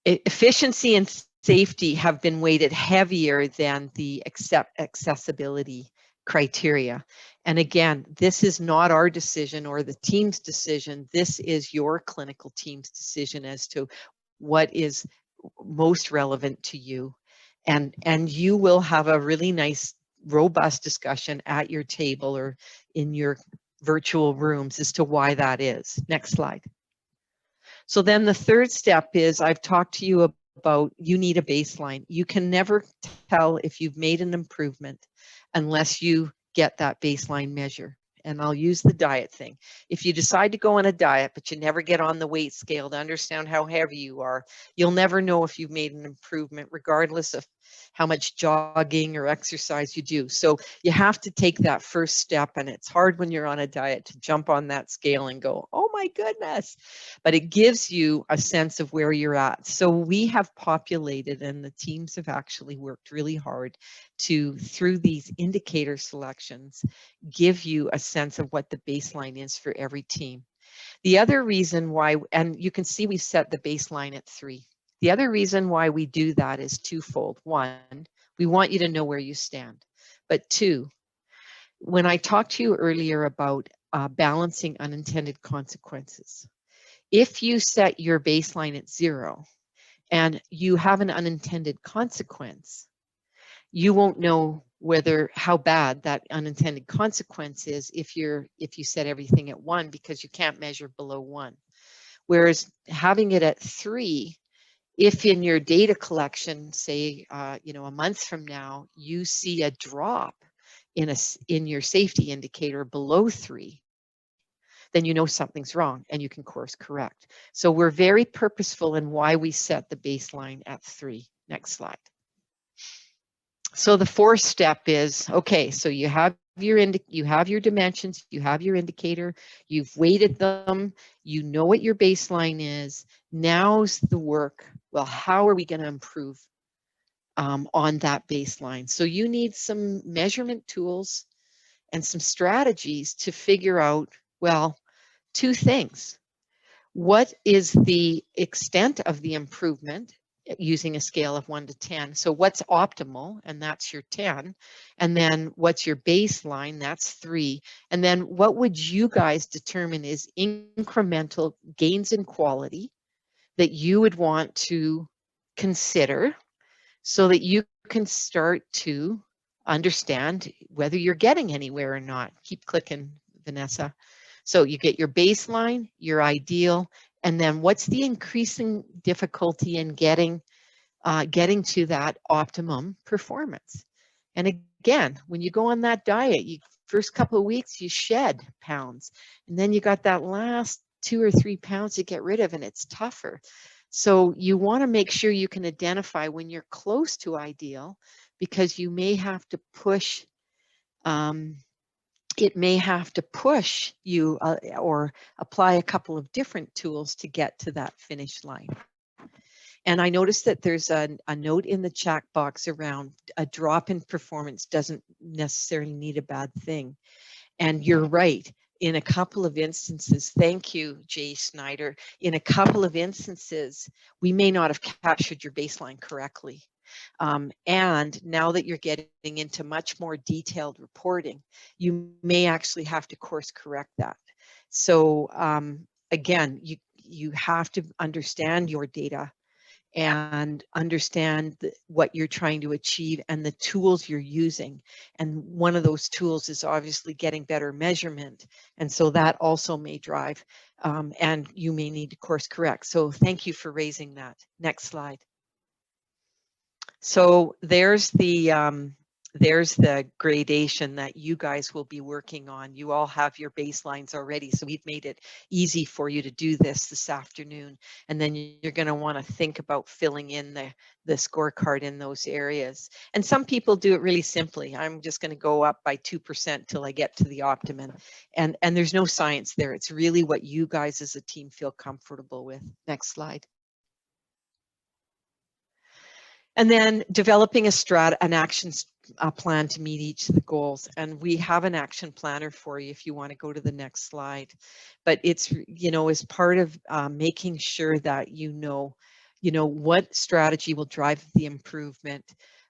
Efficiency and safety have been weighted heavier than the accessibility criteria. And again, this is not our decision or the team's decision. This is your clinical team's decision as to what is most relevant to you. And you will have a really nice, robust discussion at your table or in your virtual rooms as to why that is. Next slide. So then the third step is, I've talked to you about, you need a baseline. You can never tell if you've made an improvement unless you get that baseline measure. And I'll use the diet thing. If you decide to go on a diet, but you never get on the weight scale to understand how heavy you are, you'll never know if you've made an improvement, regardless of how much jogging or exercise you do. So you have to take that first step, and it's hard when you're on a diet to jump on that scale and go, oh my goodness, but it gives you a sense of where you're at. So we have populated, and the teams have actually worked really hard to, through these indicator selections, give you a sense of what the baseline is for every team. The other reason why, and you can see we set the baseline at 3. The other reason why we do that is twofold. 1, we want you to know where you stand. But 2, when I talked to you earlier about balancing unintended consequences, if you set your baseline at 0 and you have an unintended consequence, you won't know how bad that unintended consequence is if you set everything at 1, because you can't measure below 1. Whereas having it at 3, if in your data collection, say, a month from now, you see a drop in your safety indicator below 3, then you know something's wrong and you can course correct. So we're very purposeful in why we set the baseline at 3. Next slide. So the fourth step is, okay, so you have your dimensions, you have your indicator, you've weighted them, you know what your baseline is. Now's the work. Well, how are we going to improve on that baseline? So you need some measurement tools and some strategies to figure out, well, 2 things. What is the extent of the improvement using a scale of 1 to 10? So what's optimal? And that's your 10. And then what's your baseline? That's 3. And then what would you guys determine is incremental gains in quality that you would want to consider so that you can start to understand whether you're getting anywhere or not? Keep clicking, Vanessa. So you get your baseline, your ideal, and then what's the increasing difficulty in getting to that optimum performance? And again, when you go on that diet, first couple of weeks you shed pounds, and then you got that last 2 or 3 pounds to get rid of, and it's tougher. So you want to make sure you can identify when you're close to ideal, because you may have to push. It may have to push you or apply a couple of different tools to get to that finish line. And I noticed that there's a note in the chat box around a drop in performance doesn't necessarily need a bad thing. And you're right. in a couple of instances, thank you, Jay Snyder, in a couple of instances, we may not have captured your baseline correctly. And now that you're getting into much more detailed reporting, you may actually have to course correct that. So again, you have to understand your data and understand what you're trying to achieve and the tools you're using. And one of those tools is obviously getting better measurement. And so that also may drive, and you may need to course correct. So thank you for raising that. Next slide. So there's the gradation that you guys will be working on. You all have your baselines already, so we've made it easy for you to do this afternoon. And then you're going to want to think about filling in the scorecard in those areas. And some people do it really simply. I'm just going to go up by 2% till I get to the optimum. And there's no science there. It's really what you guys as a team feel comfortable with. Next slide. And then developing an action plan to meet each of the goals. And we have an action planner for you if you want to go to the next slide. But it's, as part of making sure that you know what strategy will drive the improvement.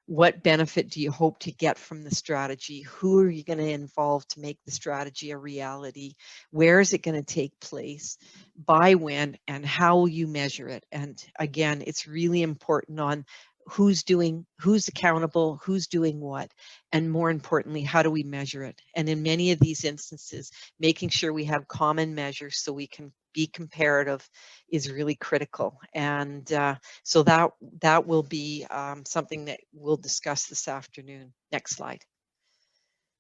What benefit do you hope to get from the strategy? Who are you going to involve to make the strategy a reality? Where is it going to take place? By when? And how will you measure it? And again, it's really important on who's accountable, who's doing what, and more importantly, how do we measure it? And in many of these instances, making sure we have common measures so we can be comparative is really critical. And so that will be something that we'll discuss this afternoon. Next slide.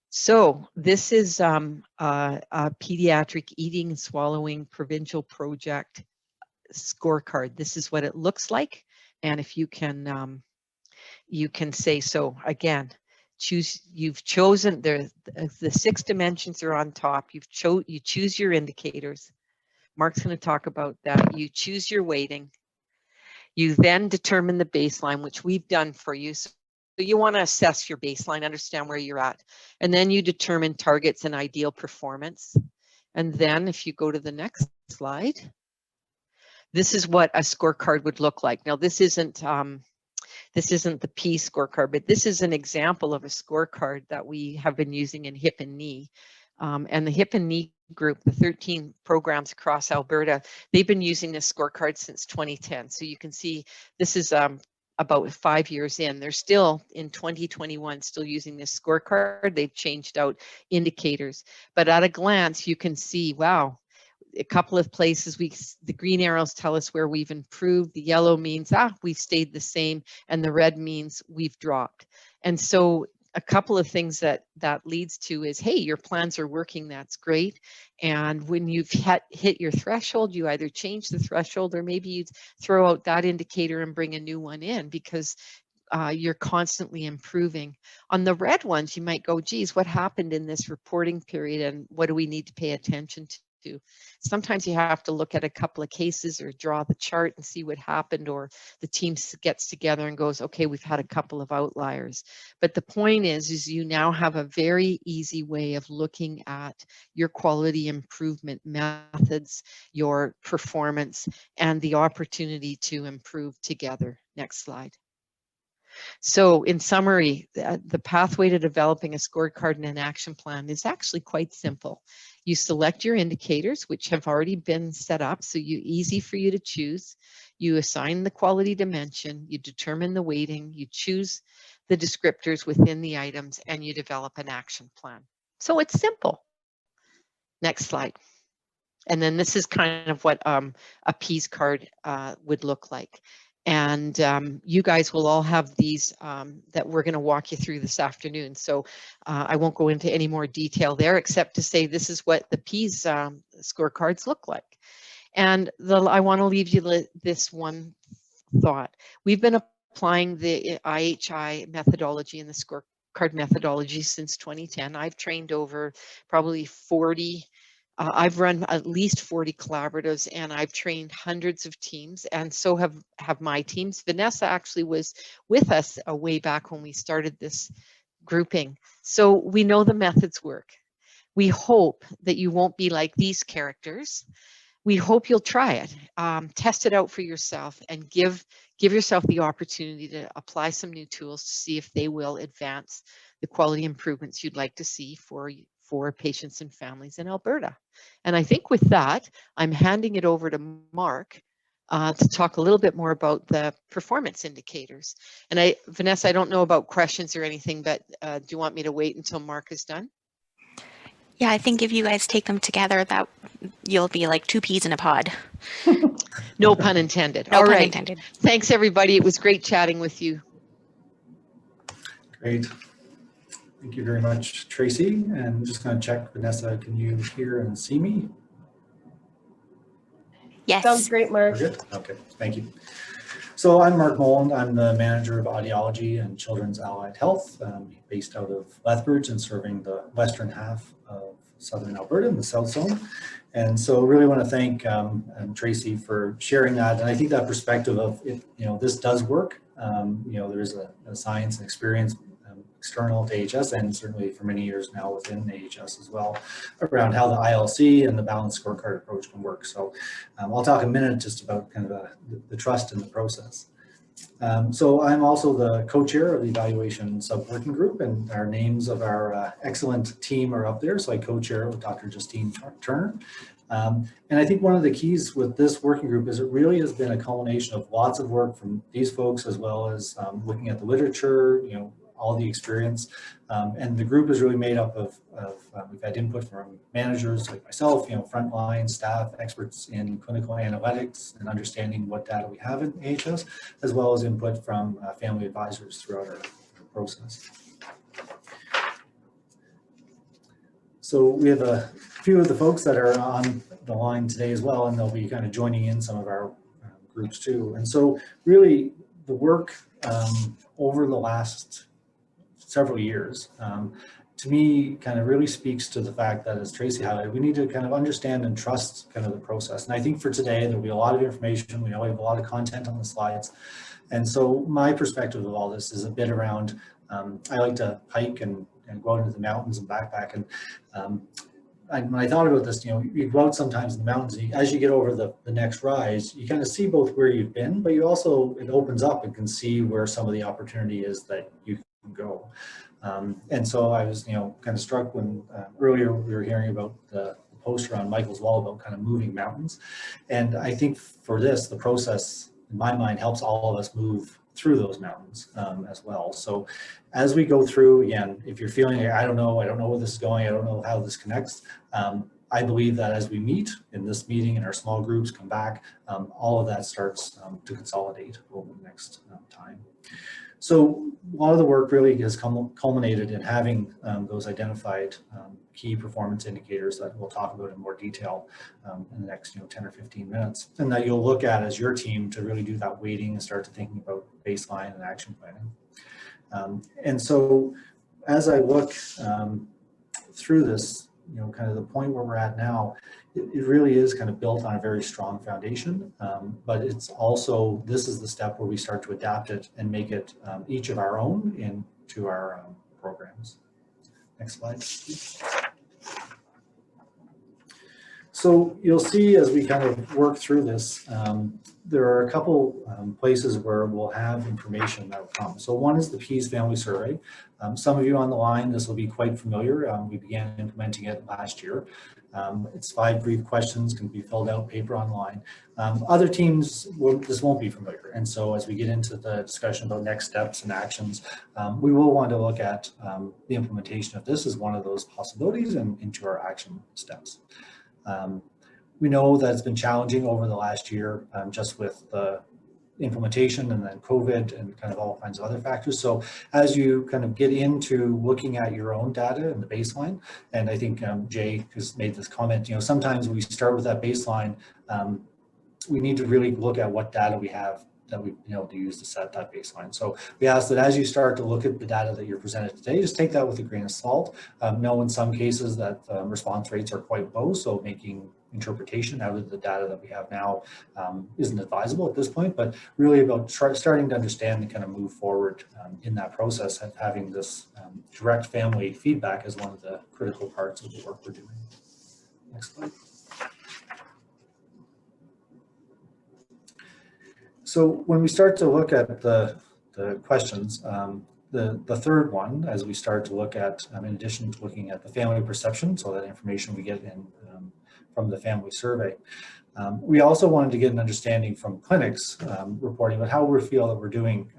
So this is a Pediatric Eating and Swallowing Provincial Project scorecard. This is what it looks like. And if you can say so. Again, you've chosen the 6 dimensions are on top. You choose your indicators. Mark's going to talk about that. You choose your weighting. You then determine the baseline, which we've done for you. So you want to assess your baseline, understand where you're at, and then you determine targets and ideal performance. And then if you go to the next slide, this is what a scorecard would look like. Now, this isn't the P scorecard, but this is an example of a scorecard that we have been using in hip and knee. And the hip and knee group, the 13 programs across Alberta, they've been using this scorecard since 2010. So you can see this is about 5 years in. They're still in 2021 still using this scorecard. They've changed out indicators, but at a glance you can see, wow, a couple of places the green arrows tell us where we've improved. The yellow means we've stayed the same, and the red means we've dropped. And so a couple of things that leads to is, hey, your plans are working, that's great. And when you've hit your threshold, you either change the threshold or maybe you throw out that indicator and bring a new one in, because you're constantly improving. On the red ones, you might go, geez, what happened in this reporting period and what do we need to pay attention to? Sometimes you have to look at a couple of cases or draw the chart and see what happened, or the team gets together and goes, okay, we've had a couple of outliers. But the point is you now have a very easy way of looking at your quality improvement methods, your performance, and the opportunity to improve together. Next slide. So in summary, the pathway to developing a scorecard and an action plan is actually quite simple. You select your indicators, which have already been set up, so easy for you to choose. You assign the quality dimension, you determine the weighting, you choose the descriptors within the items, and you develop an action plan. So it's simple. Next slide. And then this is kind of what a P's card would look like. And you guys will all have these that we're going to walk you through this afternoon. So I won't go into any more detail there, except to say this is what the P's scorecards look like. And I want to leave you this one thought. We've been applying the IHI methodology and the scorecard methodology since 2010. I've trained over probably 40. I've run at least 40 collaboratives, and I've trained hundreds of teams, and so have my teams. Vanessa actually was with us way back when we started this grouping. So we know the methods work. We hope that you won't be like these characters. We hope you'll try it, test it out for yourself, and give yourself the opportunity to apply some new tools to see if they will advance the quality improvements you'd like to see for patients and families in Alberta. And I think with that, I'm handing it over to Mark to talk a little bit more about the performance indicators. And Vanessa, I don't know about questions or anything, but do you want me to wait until Mark is done? Yeah, I think if you guys take them together, that you'll be like two peas in a pod. No pun intended. No All pun right. intended. Thanks, everybody. It was great chatting with you. Great. Thank you very much, Tracy. And I'm just going to check, Vanessa, can you hear and see me? Yes. Sounds great, Mark. We're good? Okay, thank you. So I'm Mark Moland. I'm the manager of audiology and children's allied health, based out of Lethbridge and serving the western half of southern Alberta in the South Zone. And so really want to thank Tracy for sharing that. And I think that perspective of it, this does work. There's a science and experience external to AHS and certainly for many years now within AHS as well around how the ILC and the balanced scorecard approach can work. So I'll talk a minute just about kind of the trust in the process. So I'm also the co-chair of the evaluation sub-working group, and our names of our excellent team are up there. So I co-chair with Dr. Justine Turner. And I think one of the keys with this working group is it really has been a culmination of lots of work from these folks, as well as looking at the literature, all the experience. And the group is really made up of we've had input from managers like myself, frontline staff, experts in clinical analytics and understanding what data we have in AHS, as well as input from family advisors throughout our process. So we have a few of the folks that are on the line today as well, and they'll be kind of joining in some of our groups too. And so really the work over the last several years, to me, kind of really speaks to the fact that, as Tracy highlighted, we need to kind of understand and trust kind of the process. And I think for today, there'll be a lot of information. We know we have a lot of content on the slides. And so my perspective of all this is a bit around, I like to hike and go out into the mountains and backpack. And when I thought about this, you go out sometimes in the mountains, as you get over the next rise, you kind of see both where you've been, but you also, it opens up and can see where some of the opportunity is that you can go. And so I was, kind of struck when earlier we were hearing about the poster on Michael's wall about kind of moving mountains. And I think for this, the process in my mind helps all of us move through those mountains as well. So as we go through, again, if you're feeling like, I don't know where this is going, I don't know how this connects, I believe that as we meet in this meeting and our small groups come back, all of that starts to consolidate over the next time. So a lot of the work really has culminated in having those identified key performance indicators that we'll talk about in more detail in the next 10 or 15 minutes, and that you'll look at as your team to really do that weighting and start to thinking about baseline and action planning. And so as I look through this, kind of the point where we're at now, it really is kind of built on a very strong foundation, but it's also, this is the step where we start to adapt it and make it each of our own into our programs. Next slide. So you'll see as we kind of work through this, there are a couple places where we'll have information that will come. So one is the PEAS Family Survey. Some of you on the line, this will be quite familiar. We began implementing it last year. It's 5 brief questions, can be filled out paper online. Other teams, this won't be familiar. And so as we get into the discussion about next steps and actions, we will want to look at the implementation of this as one of those possibilities and into our action steps. We know that it's been challenging over the last year, just with the implementation and then COVID and kind of all kinds of other factors. So as you kind of get into looking at your own data and the baseline, and I think Jay has made this comment, sometimes we start with that baseline, we need to really look at what data we have that we've been able to use to set that baseline. So we ask that as you start to look at the data that you're presented today, just take that with a grain of salt. Know in some cases that response rates are quite low, so making interpretation out of the data that we have now isn't advisable at this point, but really about starting to understand and kind of move forward in that process of having this direct family feedback as one of the critical parts of the work we're doing. Next slide. So when we start to look at the questions, the third one, as we start to look at, in addition to looking at the family perception, so that information we get in from the family survey, we also wanted to get an understanding from clinics reporting about how we feel that we're doing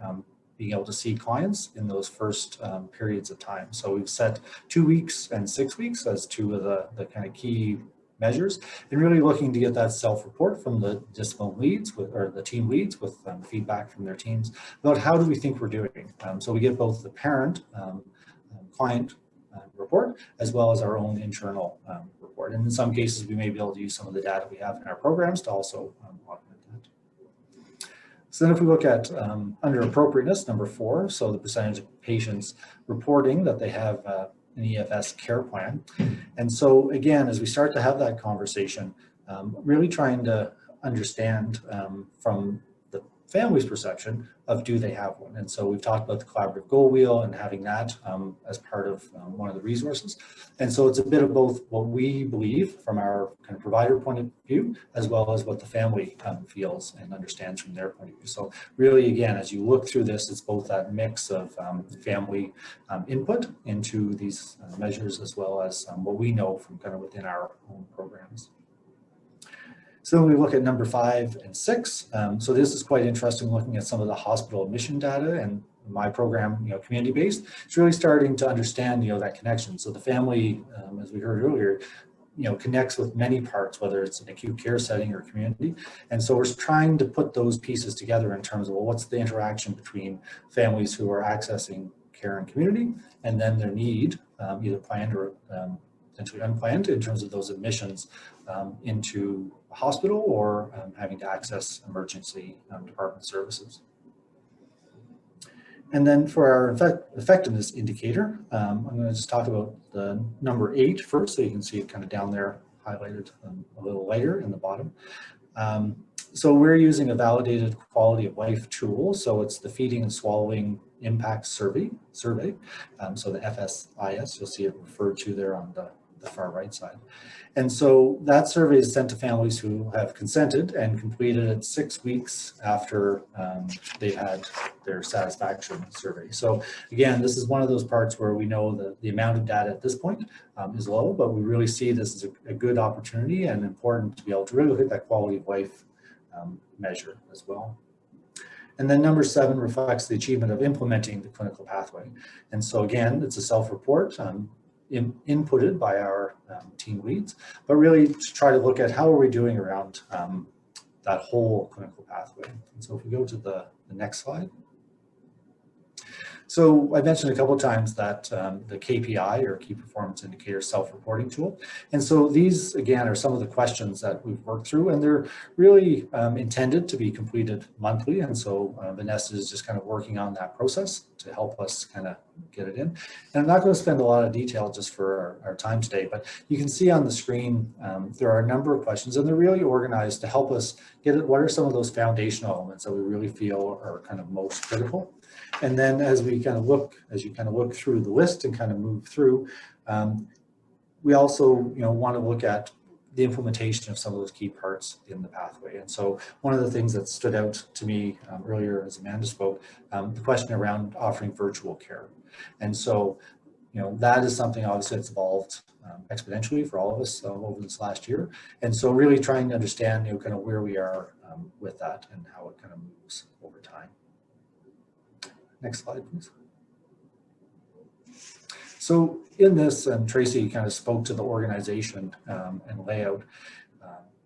being able to see clients in those first periods of time. So we've set 2 weeks and 6 weeks as two of the kind of key measures, and really looking to get that self-report from the discipline leads or the team leads with feedback from their teams about how do we think we're doing. So we get both the parent client report as well as our own internal report. And in some cases, we may be able to use some of the data we have in our programs to also augment that. So then if we look at under appropriateness, number 4, so the percentage of patients reporting that they have an EFS care plan. And so again, as we start to have that conversation, really trying to understand from the family's perception of do they have one. And so we've talked about the collaborative goal wheel and having that as part of one of the resources. And so it's a bit of both what we believe from our kind of provider point of view, as well as what the family feels and understands from their point of view. So really, again, as you look through this, it's both that mix of family input into these measures, as well as what we know from kind of within our own programs. So we look at number 5 and 6. So this is quite interesting, looking at some of the hospital admission data, and my program, community-based, it's really starting to understand, that connection. So the family, as we heard earlier, connects with many parts, whether it's an acute care setting or community. And so we're trying to put those pieces together in terms of, well, what's the interaction between families who are accessing care and community, and then their need, either planned or potentially unplanned, in terms of those admissions into a hospital or having to access emergency department services. And then for our effectiveness indicator, I'm going to just talk about the number 8 first, so you can see it kind of down there highlighted a little later in the bottom. So we're using a validated quality of life tool. So it's the Feeding and Swallowing Impact Survey. So the FSIS, you'll see it referred to there on the far right side. And so that survey is sent to families who have consented and completed it 6 weeks after they've had their satisfaction survey. So again, this is one of those parts where we know that the amount of data at this point is low, but we really see this as a good opportunity and important to be able to really look at that quality of life measure as well. And then number 7 reflects the achievement of implementing the clinical pathway. And so again, it's a self-report inputted by our team leads, but really to try to look at how are we doing around that whole clinical pathway. And so if we go to the next slide. So I mentioned a couple of times that the KPI, or Key Performance Indicator, self-reporting tool. And so these, again, are some of the questions that we've worked through, and they're really intended to be completed monthly. And so Vanessa is just kind of working on that process to help us kind of get it in. And I'm not going to spend a lot of detail just for our time today, but you can see on the screen, there are a number of questions, and they're really organized to help us get at what are some of those foundational elements that we really feel are kind of most critical. And then as we kind of look, as you kind of look through the list and kind of move through, we also, want to look at the implementation of some of those key parts in the pathway. And so one of the things that stood out to me earlier as Amanda spoke, the question around offering virtual care. And so, that is something obviously that's evolved exponentially for all of us over this last year. And so really trying to understand, kind of where we are with that and how it kind of moves over time. Next slide, please. So in this, and Tracy kind of spoke to the organization and layout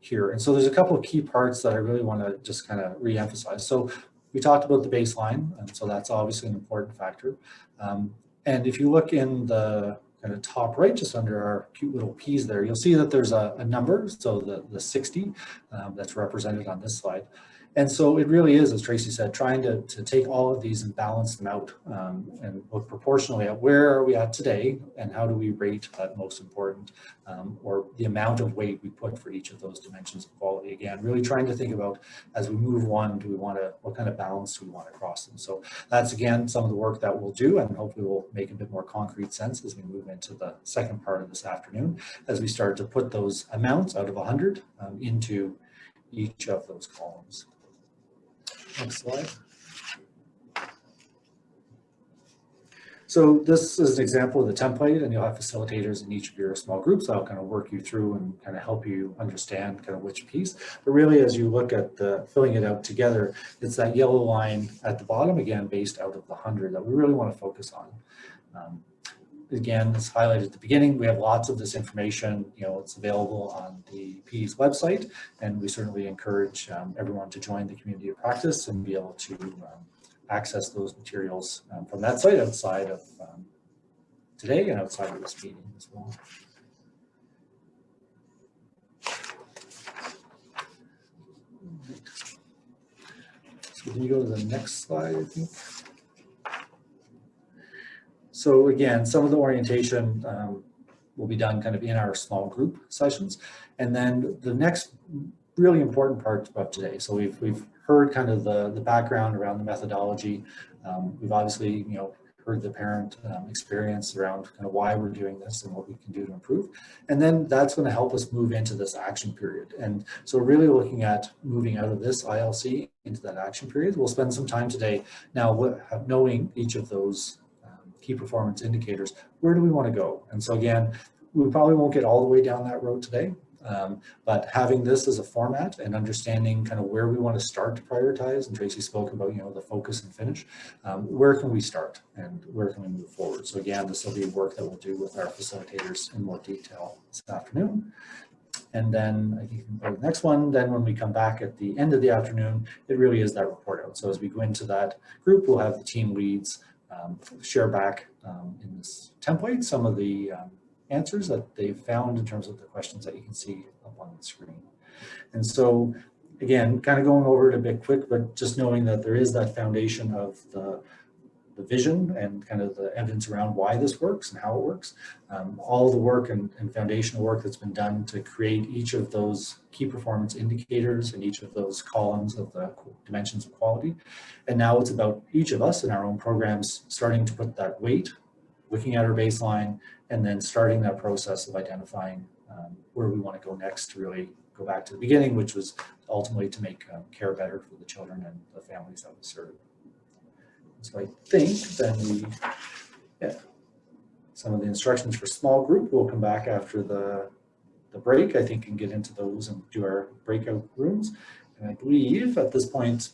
here. And so there's a couple of key parts that I really want to just kind of re-emphasize. So we talked about the baseline, and so that's obviously an important factor. And if you look in the kind of top right, just under our cute little P's there, you'll see that there's a number, so the 60 that's represented on this slide. And so it really is, as Tracy said, trying to take all of these and balance them out and look proportionally at where are we at today and how do we rate that most important, or the amount of weight we put for each of those dimensions of quality. Again, really trying to think about, as we move one, what kind of balance do we want to cross them? So that's, again, some of the work that we'll do, and hopefully will make a bit more concrete sense as we move into the second part of this afternoon, as we start to put those amounts out of 100 into each of those columns. Next slide. So this is an example of the template, and you'll have facilitators in each of your small groups that'll kind of work you through and kind of help you understand kind of which piece. But really, as you look at the filling it out together, it's that yellow line at the bottom, again, based out of the 100 that we really want to focus on. Again, as highlighted at the beginning, we have lots of this information. It's available on the PE's website, and we certainly encourage everyone to join the community of practice and be able to access those materials from that site outside of today and outside of this meeting as well. So can you go to the next slide, I think? So again, some of the orientation will be done kind of in our small group sessions. And then the next really important part of today. So we've heard kind of the background around the methodology. We've obviously, heard the parent experience around kind of why we're doing this and what we can do to improve. And then that's going to help us move into this action period. And so really looking at moving out of this ILC into that action period. We'll spend some time today now knowing each of those key performance indicators. Where do we want to go? And so again, we probably won't get all the way down that road today, but having this as a format and understanding kind of where we want to start to prioritize, and Tracy spoke about, the focus and finish, where can we start and where can we move forward? So again, this will be work that we'll do with our facilitators in more detail this afternoon. And then I think the next one, then when we come back at the end of the afternoon, it really is that report out. So as we go into that group, we'll have the team leads share back in this template some of the answers that they've found in terms of the questions that you can see up on the screen. And so again, kind of going over it a bit quick, but just knowing that there is that foundation of the vision and kind of the evidence around why this works and how it works. All the work and foundational work that's been done to create each of those key performance indicators and each of those columns of the dimensions of quality. And now it's about each of us in our own programs starting to put that weight, looking at our baseline, and then starting that process of identifying where we want to go next to really go back to the beginning, which was ultimately to make care better for the children and the families that we serve. So I think then some of the instructions for small group will come back after the break, I think, and get into those and do our breakout rooms. And I believe at this point,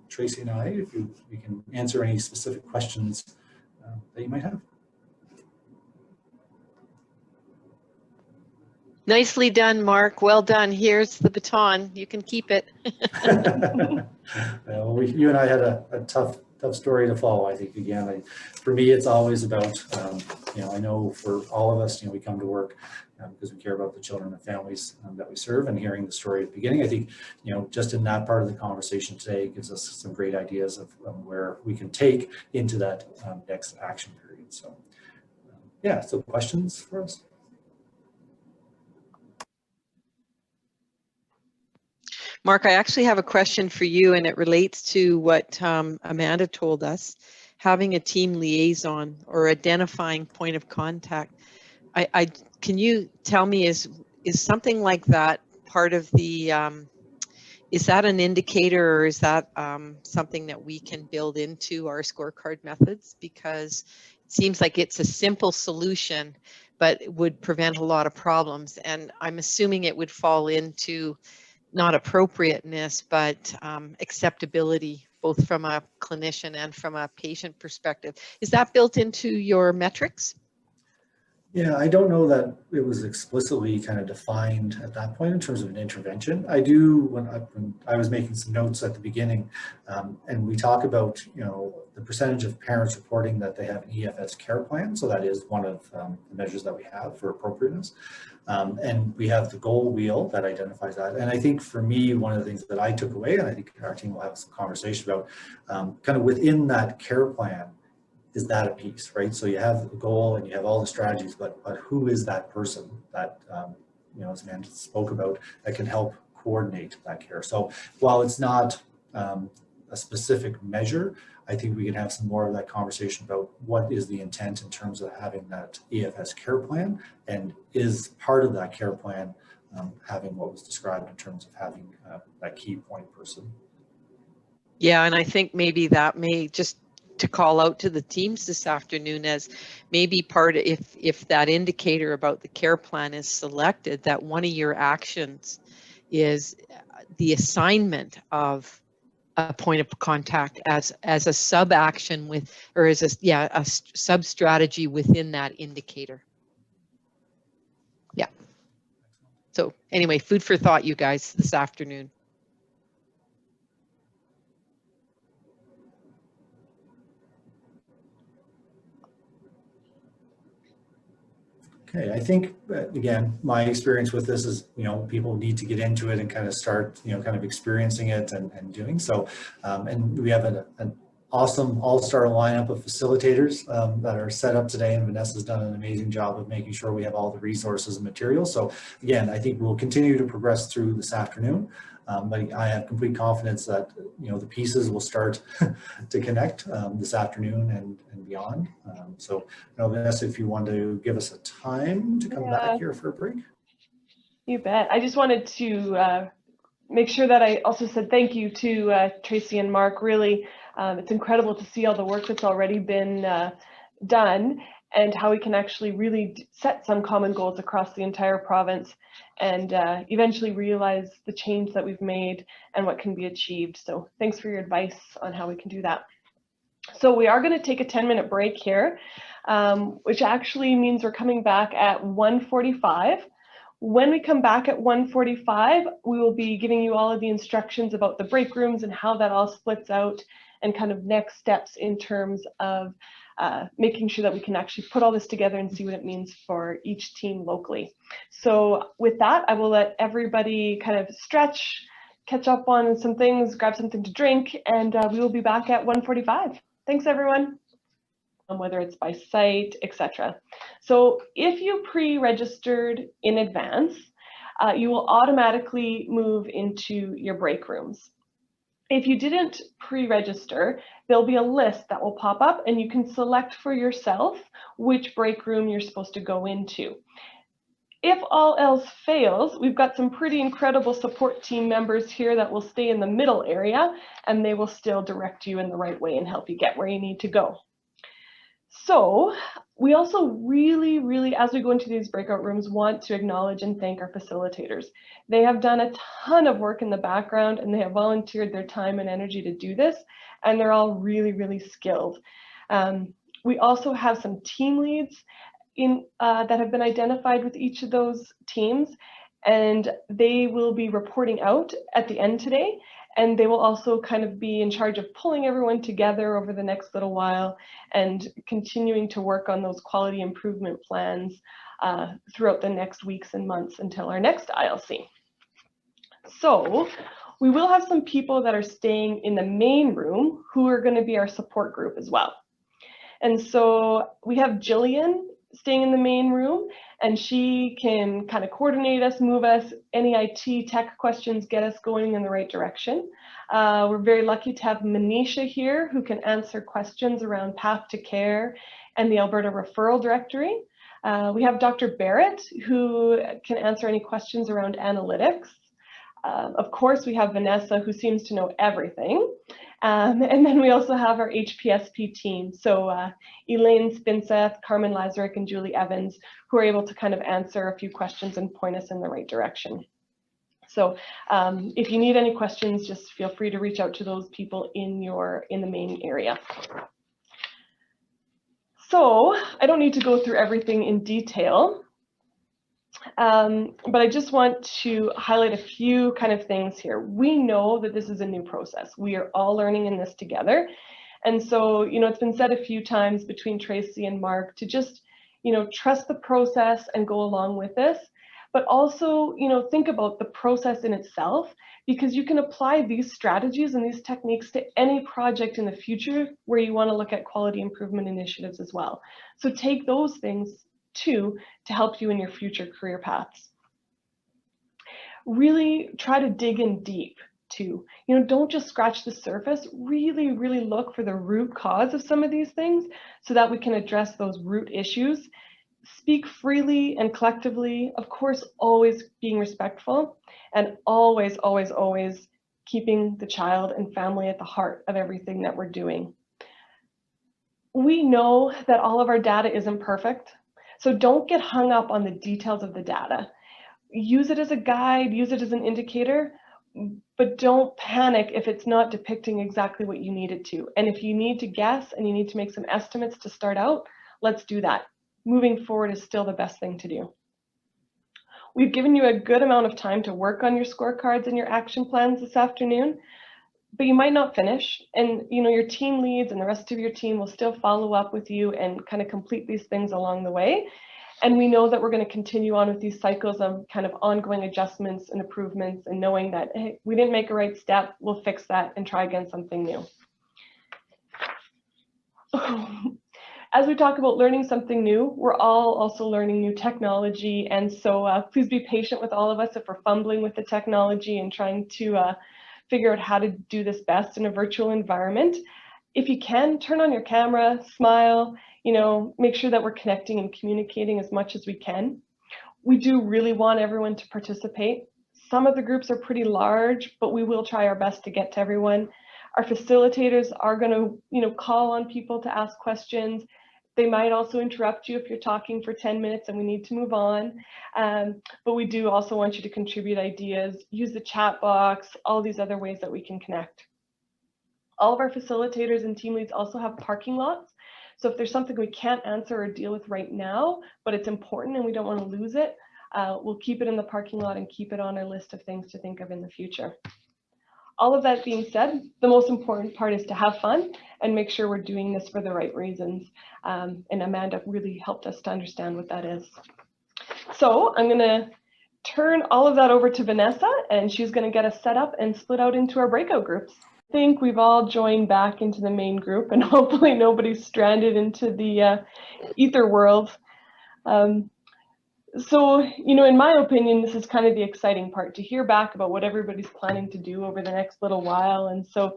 Tracy and I, if we can answer any specific questions that you might have. Nicely done, Mark. Well done. Here's the baton. You can keep it. Well, you and I had a tough story to follow. I think, again, for me, it's always about, I know for all of us, we come to work because we care about the children and families that we serve, and hearing the story at the beginning, I think, just in that part of the conversation today gives us some great ideas of where we can take into that next action period. So, so questions for us? Mark, I actually have a question for you, and it relates to what Amanda told us, having a team liaison or identifying point of contact. Can you tell me, is something like that part of the, is that an indicator, or is that something that we can build into our scorecard methods? Because it seems like it's a simple solution, but it would prevent a lot of problems. And I'm assuming it would fall into not appropriateness, but acceptability, both from a clinician and from a patient perspective. Is that built into your metrics? Yeah, I don't know that it was explicitly kind of defined at that point in terms of an intervention. I do, when I was making some notes at the beginning, and we talk about, the percentage of parents reporting that they have an EFS care plan. So that is one of the measures that we have for appropriateness. And we have the goal wheel that identifies that. And I think for me, one of the things that I took away, and I think our team will have some conversation about, kind of within that care plan, is that a piece, right? So you have the goal and you have all the strategies, but who is that person that, you know, as Amanda spoke about, that can help coordinate that care? So while it's not a specific measure, I think we can have some more of that conversation about what is the intent in terms of having that EFS care plan, and is part of that care plan having what was described in terms of having that key point person. Yeah, and I think maybe that may just to call out to the teams this afternoon as maybe part of, if that indicator about the care plan is selected, that one of your actions is the assignment of a point of contact as a sub action with, or as a sub strategy within that indicator. Yeah. So anyway, food for thought, you guys, this afternoon. Okay, I think, again, my experience with this is, you know, people need to get into it and kind of start, you know, kind of experiencing it and doing so. And we have an awesome all-star lineup of facilitators that are set up today, and Vanessa's done an amazing job of making sure we have all the resources and materials. So again, I think we'll continue to progress through this afternoon, but I have complete confidence that, you know, the pieces will start to connect this afternoon and beyond. So, you know, Vanessa, if you want to give us a time to come back here for a break. You bet. I just wanted to make sure that I also said thank you to Tracy and Mark. Really, it's incredible to see all the work that's already been done, and how we can actually really set some common goals across the entire province, and eventually realize the change that we've made and what can be achieved. So thanks for your advice on how we can do that. So we are going to take a 10-minute break here, which actually means we're coming back at 1:45. When we come back at 1:45, we will be giving you all of the instructions about the break rooms and how that all splits out, and kind of next steps in terms of making sure that we can actually put all this together and see what it means for each team locally. So with that, I will let everybody kind of stretch, catch up on some things, grab something to drink, and we will be back at 1:45. Thanks, everyone. Whether it's by site, etc. So if you pre-registered in advance, you will automatically move into your break rooms. If you didn't pre-register, there'll be a list that will pop up, and you can select for yourself which break room you're supposed to go into. If all else fails, we've got some pretty incredible support team members here that will stay in the middle area, and they will still direct you in the right way and help you get where you need to go. So we also really, as we go into these breakout rooms, want to acknowledge and thank our facilitators. They have done a ton of work in the background, and they have volunteered their time and energy to do this, and they're all really skilled. We also have some team leads that have been identified with each of those teams, and they will be reporting out at the end today. And they will also kind of be in charge of pulling everyone together over the next little while and continuing to work on those quality improvement plans throughout the next weeks and months until our next ILC. So we will have some people that are staying in the main room who are going to be our support group as well. And so we have Jillian staying in the main room, and she can kind of coordinate us, move us, any IT tech questions, get us going in the right direction. We're very lucky to have Manisha here, who can answer questions around Path to Care and the Alberta Referral Directory. We have Dr. Barrett, who can answer any questions around analytics. Of course, we have Vanessa, who seems to know everything. And then we also have our HPSP team. So Elaine Spinseth, Carmen Lazarick, and Julie Evans, who are able to kind of answer a few questions and point us in the right direction. So if you need any questions, just feel free to reach out to those people in the main area. So I don't need to go through everything in detail. But I just want to highlight a few kind of things here. We know that this is a new process. We are all learning in this together. And so, you know, it's been said a few times between Tracy and Mark to just, you know, trust the process and go along with this. but also, think about the process in itself, because you can apply these strategies and these techniques to any project in the future where you want to look at quality improvement initiatives as well. So take those things too to help you in your future career paths. Really try to dig in deep too. Don't just scratch the surface. Really, really look for the root cause of some of these things so that we can address those root issues. Speak freely and collectively, of course, always being respectful, and always, always, always keeping the child and family at the heart of everything that we're doing. We know that all of our data isn't perfect, so don't get hung up on the details of the data. Use it as a guide, use it as an indicator, but don't panic if it's not depicting exactly what you need it to. And if you need to guess and you need to make some estimates to start out, let's do that. Moving forward is still the best thing to do. We've given you a good amount of time to work on your scorecards and your action plans this afternoon, but you might not finish. And your team leads and the rest of your team will still follow up with you and kind of complete these things along the way. And we know that we're going to continue on with these cycles of kind of ongoing adjustments and improvements, and knowing that, hey, we didn't make a right step, we'll fix that and try again something new. As we talk about learning something new, we're all also learning new technology. And so please be patient with all of us if we're fumbling with the technology and trying to figure out how to do this best in a virtual environment. If you can, turn on your camera, smile, make sure that we're connecting and communicating as much as we can. We do really want everyone to participate. Some of the groups are pretty large, but we will try our best to get to everyone. Our facilitators are going to, call on people to ask questions. They might also interrupt you if you're talking for 10 minutes and we need to move on. But we do also want you to contribute ideas, use the chat box, all these other ways that we can connect. All of our facilitators and team leads also have parking lots. So if there's something we can't answer or deal with right now, but it's important and we don't want to lose it, we'll keep it in the parking lot and keep it on our list of things to think of in the future. All of that being said, the most important part is to have fun and make sure we're doing this for the right reasons. And Amanda really helped us to understand what that is. So I'm going to turn all of that over to Vanessa, and she's going to get us set up and split out into our breakout groups. I think we've all joined back into the main group, and hopefully nobody's stranded into the ether world. So, in my opinion, this is kind of the exciting part, to hear back about what everybody's planning to do over the next little while. And so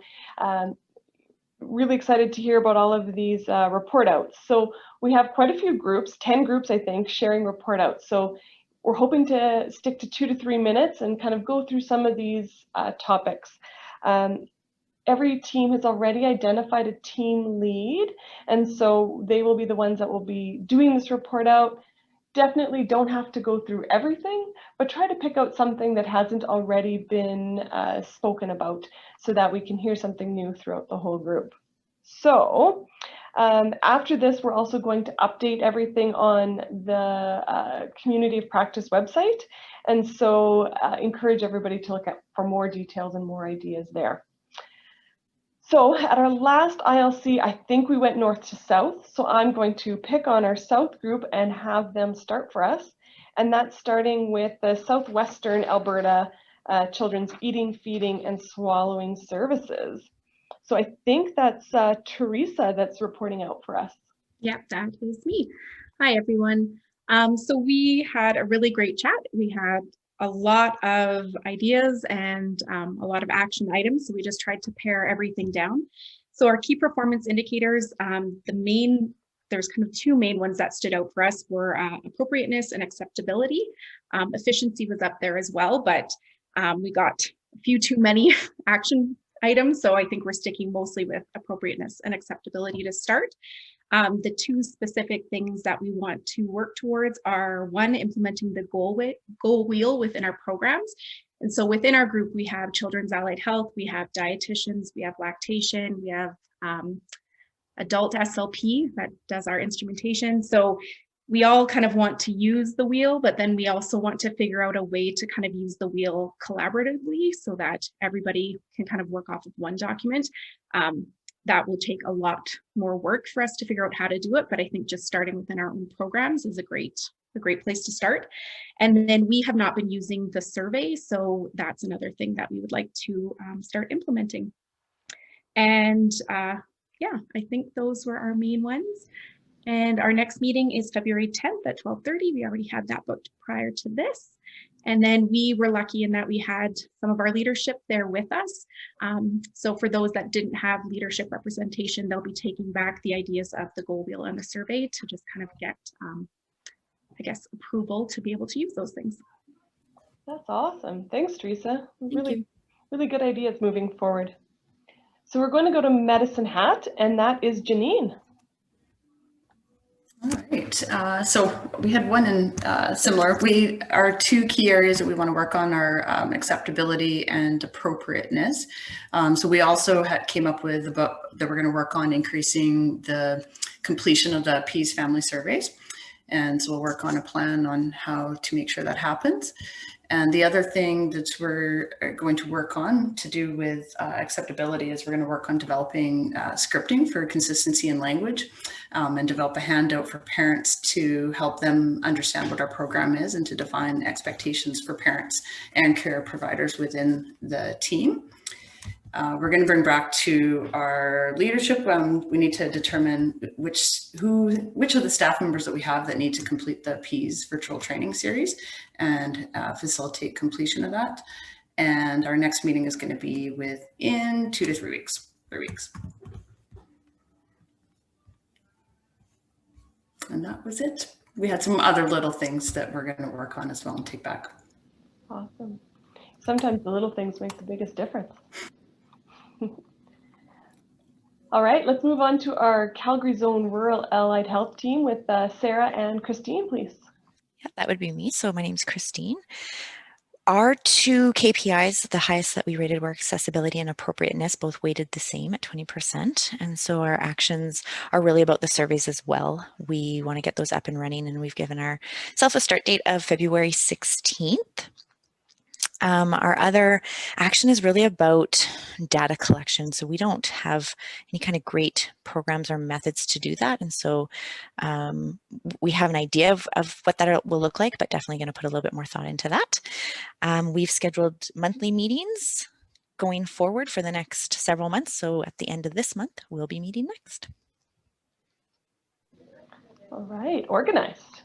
really excited to hear about all of these report outs. So we have quite a few groups, 10 groups, I think, sharing report outs. So we're hoping to stick to 2 to 3 minutes and kind of go through some of these topics. Every team has already identified a team lead, and so they will be the ones that will be doing this report out. Definitely don't have to go through everything, but try to pick out something that hasn't already been spoken about so that we can hear something new throughout the whole group. So after this, we're also going to update everything on the Community of Practice website. And so encourage everybody to look for more details and more ideas there. So at our last ILC, I think we went north to south. So I'm going to pick on our south group and have them start for us. And that's starting with the Southwestern Alberta Children's Eating, Feeding, and Swallowing Services. So I think that's Teresa that's reporting out for us. Yep, that is me. Hi, everyone. So we had a really great chat. We had a lot of ideas and a lot of action items. So we just tried to pare everything down. So our key performance indicators, there's kind of 2 main ones that stood out for us were appropriateness and acceptability. Efficiency was up there as well, but we got a few too many action items. So I think we're sticking mostly with appropriateness and acceptability to start. The 2 specific things that we want to work towards are 1, implementing the goal wheel within our programs. And so within our group, we have Children's Allied Health, we have dietitians, we have lactation, we have adult SLP that does our instrumentation. So we all kind of want to use the wheel, but then we also want to figure out a way to kind of use the wheel collaboratively so that everybody can kind of work off of one document. That will take a lot more work for us to figure out how to do it, but I think just starting within our own programs is a great a great place to start. And then we have not been using the survey, so that's another thing that we would like to start implementing. And yeah, I think those were our main ones. And our next meeting is February 10th at 12:30. We already had that booked prior to this. And then we were lucky in that we had some of our leadership there with us. So for those that didn't have leadership representation, they'll be taking back the ideas of the goal wheel and the survey to just kind of get, I guess, approval to be able to use those things. That's awesome. Thanks, Teresa. Thank Really good ideas moving forward. So we're going to go to Medicine Hat, and that is Janine. All right, so we had one in similar. Our two key areas that we want to work on are acceptability and appropriateness. So we also came up with that we're going to work on increasing the completion of the PEAS family surveys. And so we'll work on a plan on how to make sure that happens. And the other thing that we're going to work on to do with acceptability is we're going to work on developing scripting for consistency in language and develop a handout for parents to help them understand what our program is and to define expectations for parents and care providers within the team. We're going to bring back to our leadership. We need to determine which of the staff members that we have that need to complete the PEAS virtual training series and facilitate completion of that. And our next meeting is going to be within 2 to 3 weeks. 3 weeks. And that was it. We had some other little things that we're going to work on as well and take back. Awesome. Sometimes the little things make the biggest difference. All right, let's move on to our Calgary Zone Rural Allied Health team with Sarah and Christine, please. Yeah, that would be me. So my name's Christine. Our two KPIs, the highest that we rated were accessibility and appropriateness, both weighted the same at 20%. And so our actions are really about the surveys as well. We want to get those up and running, and we've given ourselves a start date of February 16th. Our other action is really about data collection. So we don't have any kind of great programs or methods to do that. And so we have an idea of what that will look like, but definitely going to put a little bit more thought into that. We've scheduled monthly meetings going forward for the next several months. So at the end of this month, we'll be meeting next. All right, organized.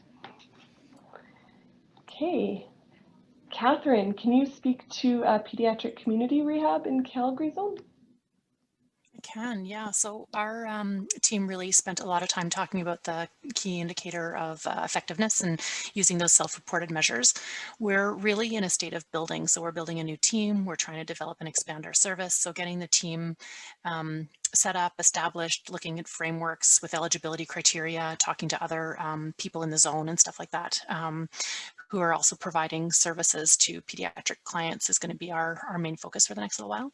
Okay. Catherine, can you speak to pediatric community rehab in Calgary Zone? I can, yeah. So our team really spent a lot of time talking about the key indicator of effectiveness and using those self-reported measures. We're really in a state of building. So we're building a new team. We're trying to develop and expand our service. So getting the team set up, established, looking at frameworks with eligibility criteria, talking to other people in the zone and stuff like that, who are also providing services to pediatric clients is going to be our main focus for the next little while.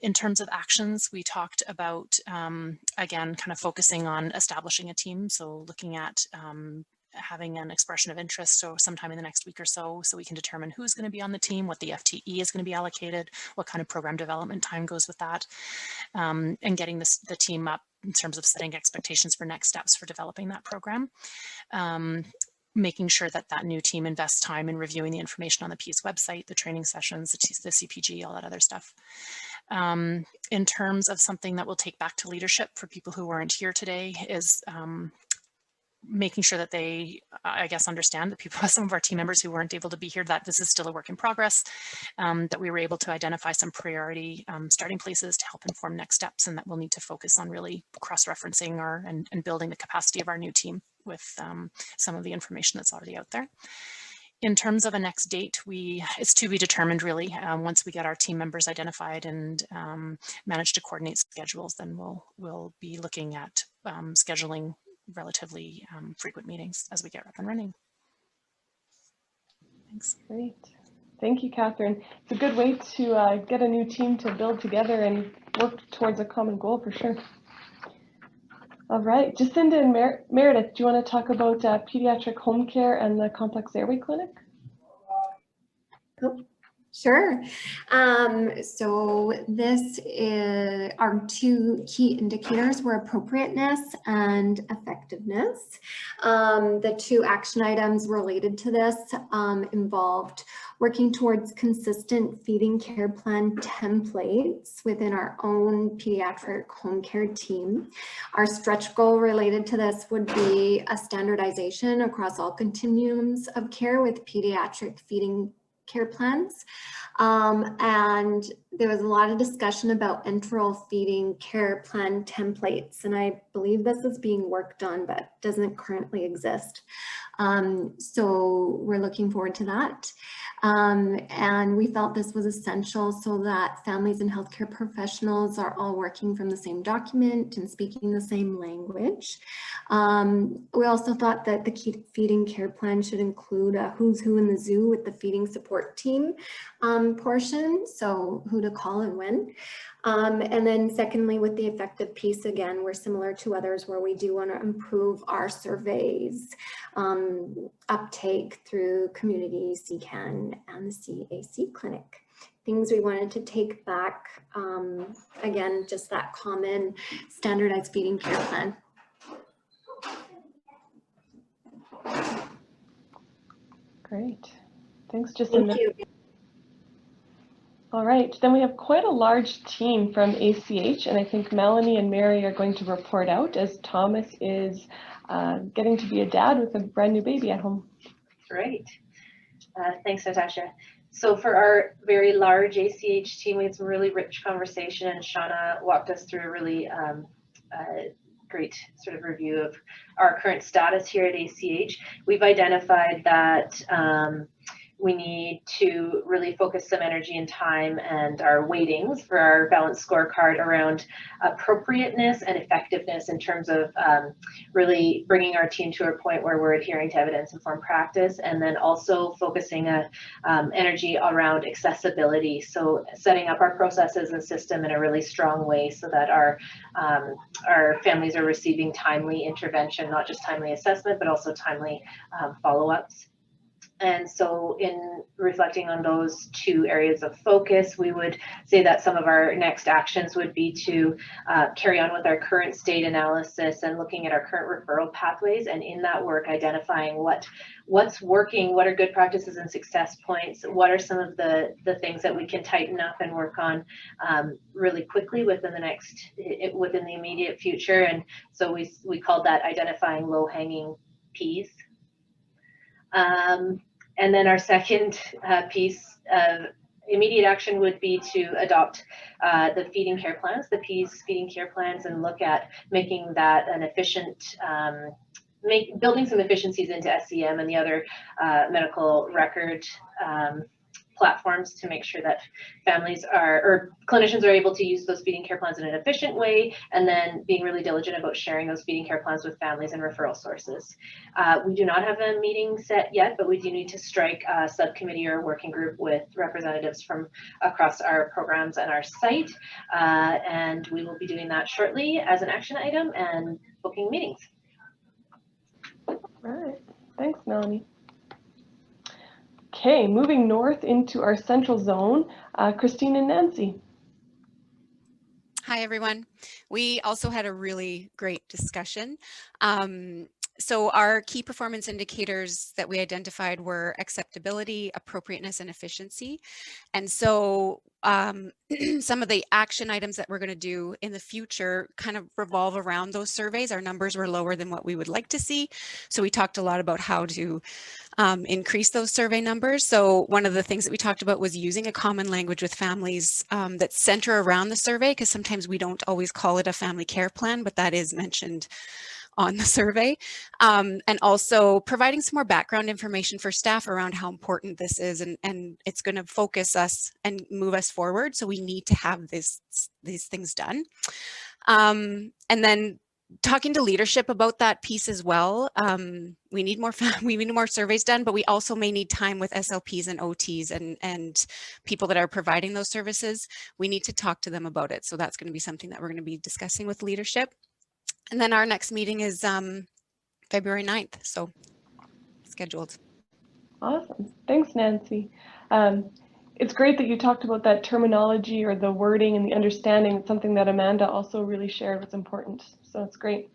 In terms of actions, we talked about, again, kind of focusing on establishing a team. So looking at having an expression of interest, so sometime in the next week or so we can determine who's going to be on the team, what the FTE is going to be allocated, what kind of program development time goes with that, and getting the team up in terms of setting expectations for next steps for developing that program. Making sure that that new team invests time in reviewing the information on the PEAS website, the training sessions, the CPG, all that other stuff. In terms of something that we'll take back to leadership for people who weren't here today is making sure that they, I guess, understand that some of our team members who weren't able to be here, that this is still a work in progress, that we were able to identify some priority starting places to help inform next steps, and that we'll need to focus on really cross-referencing and building the capacity of our new team with some of the information that's already out there. In terms of a next date, it's to be determined really. Once we get our team members identified and manage to coordinate schedules, then we'll be looking at scheduling relatively frequent meetings as we get up and running. Thanks. Great. Thank you, Catherine. It's a good way to get a new team to build together and work towards a common goal for sure. All right, Jacinda and Meredith, do you want to talk about pediatric home care and the complex airway clinic? Oh, Sure. So this is our two key indicators were appropriateness and effectiveness. The two action items related to this involved working towards consistent feeding care plan templates within our own pediatric home care team. Our stretch goal related to this would be a standardization across all continuums of care with pediatric feeding care plans. And there was a lot of discussion about enteral feeding care plan templates, and I believe this is being worked on but doesn't currently exist. So we're looking forward to that. And we felt this was essential so that families and healthcare professionals are all working from the same document and speaking the same language. We also thought that the feeding care plan should include a who's who in the zoo with the feeding support team portion, so who to call and when. And then secondly, with the effective piece, again, we're similar to others where we do want to improve our surveys uptake through community CCAN and the CAC clinic. Things we wanted to take back, again, just that common standardized feeding care plan. Great. Thanks, Jacinda. Thank you. All right, then we have quite a large team from ACH, and I think Melanie and Mary are going to report out as Thomas is getting to be a dad with a brand new baby at home. Great. Thanks, Natasha. So for our very large ACH team, we had some really rich conversation, and Shauna walked us through a really great sort of review of our current status here at ACH. We've identified that we need to really focus some energy and time and our weightings for our balanced scorecard around appropriateness and effectiveness in terms of really bringing our team to a point where we're adhering to evidence-informed practice, and then also focusing energy around accessibility. So setting up our processes and system in a really strong way so that our families are receiving timely intervention, not just timely assessment, but also timely follow-ups. And so in reflecting on those two areas of focus, we would say that some of our next actions would be to carry on with our current state analysis and looking at our current referral pathways, and in that work identifying what's working, what are good practices and success points, what are some of the things that we can tighten up and work on really quickly within the immediate future. And so we called that identifying low-hanging peas. And then our second piece of immediate action would be to adopt the feeding care plans, the PEAS feeding care plans, and look at making that an efficient, building some efficiencies into SCM and the other medical record platforms to make sure that families or clinicians are able to use those feeding care plans in an efficient way, and then being really diligent about sharing those feeding care plans with families and referral sources. We do not have a meeting set yet, but we do need to strike a subcommittee or working group with representatives from across our programs and our site, and we will be doing that shortly as an action item and booking meetings. All right, thanks, Melanie. Okay, moving north into our central zone, Christine and Nancy. Hi, everyone. We also had a really great discussion. So our key performance indicators that we identified were acceptability, appropriateness, and efficiency. And so some of the action items that we're going to do in the future kind of revolve around those surveys. Our numbers were lower than what we would like to see. So we talked a lot about how to increase those survey numbers. So one of the things that we talked about was using a common language with families that center around the survey, because sometimes we don't always call it a family care plan, but that is mentioned on the survey, and also providing some more background information for staff around how important this is, and it's going to focus us and move us forward. So we need to have these things done. And then talking to leadership about that piece as well. We need more surveys done, but we also may need time with SLPs and OTs and people that are providing those services. We need to talk to them about it. So that's going to be something that we're going to be discussing with leadership. And then our next meeting is February 9th, so scheduled. Awesome. Thanks, Nancy. it's great that you talked about that terminology or the wording and the understanding. It's something that Amanda also really shared was important. So it's great.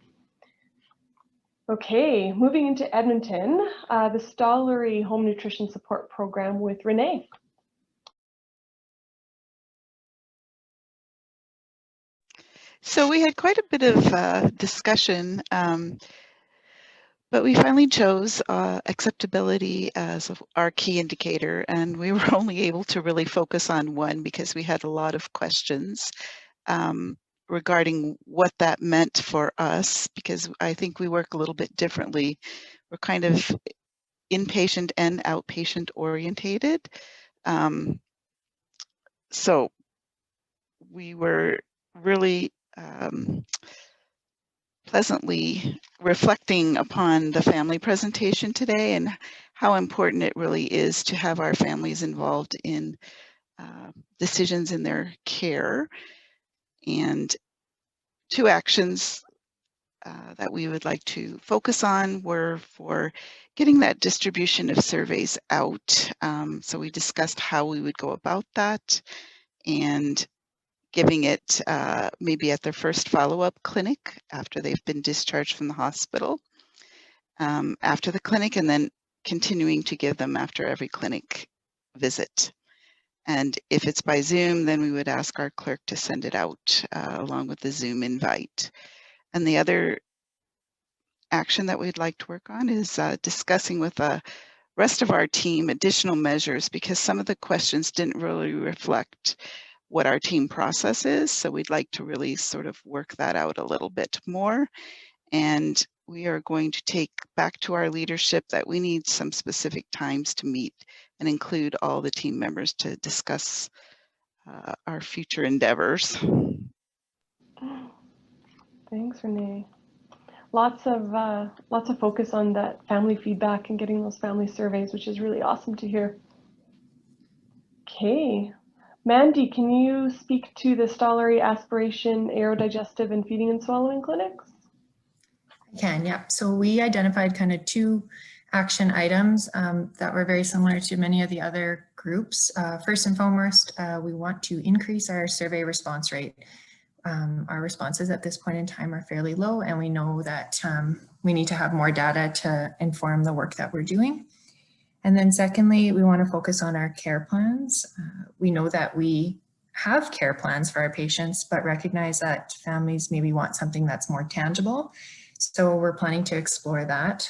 Okay, moving into Edmonton, the Stollery Home Nutrition Support Program with Renee. So we had quite a bit of discussion, but we finally chose acceptability as our key indicator, and we were only able to really focus on one because we had a lot of questions regarding what that meant for us, because I think we work a little bit differently. We're kind of inpatient and outpatient orientated. So we were really pleasantly reflecting upon the family presentation today and how important it really is to have our families involved in decisions in their care. And two actions that we would like to focus on were for getting that distribution of surveys out. So we discussed how we would go about that and giving it maybe at their first follow-up clinic after they've been discharged from the hospital, after the clinic, and then continuing to give them after every clinic visit. And if it's by Zoom, then we would ask our clerk to send it out along with the Zoom invite. And the other action that we'd like to work on is discussing with the rest of our team additional measures, because some of the questions didn't really reflect what our team process is. So we'd like to really sort of work that out a little bit more. And we are going to take back to our leadership that we need some specific times to meet and include all the team members to discuss our future endeavors. Thanks, Renee. Lots of focus on that family feedback and getting those family surveys, which is really awesome to hear. Okay, Mandy, can you speak to the Stollery Aspiration, Aerodigestive, and Feeding and Swallowing clinics? I can, yeah. So we identified kind of two action items that were very similar to many of the other groups. First and foremost, we want to increase our survey response rate. Our responses at this point in time are fairly low, and we know that we need to have more data to inform the work that we're doing. And then secondly, we want to focus on our care plans. We know that we have care plans for our patients, but recognize that families maybe want something that's more tangible. So we're planning to explore that,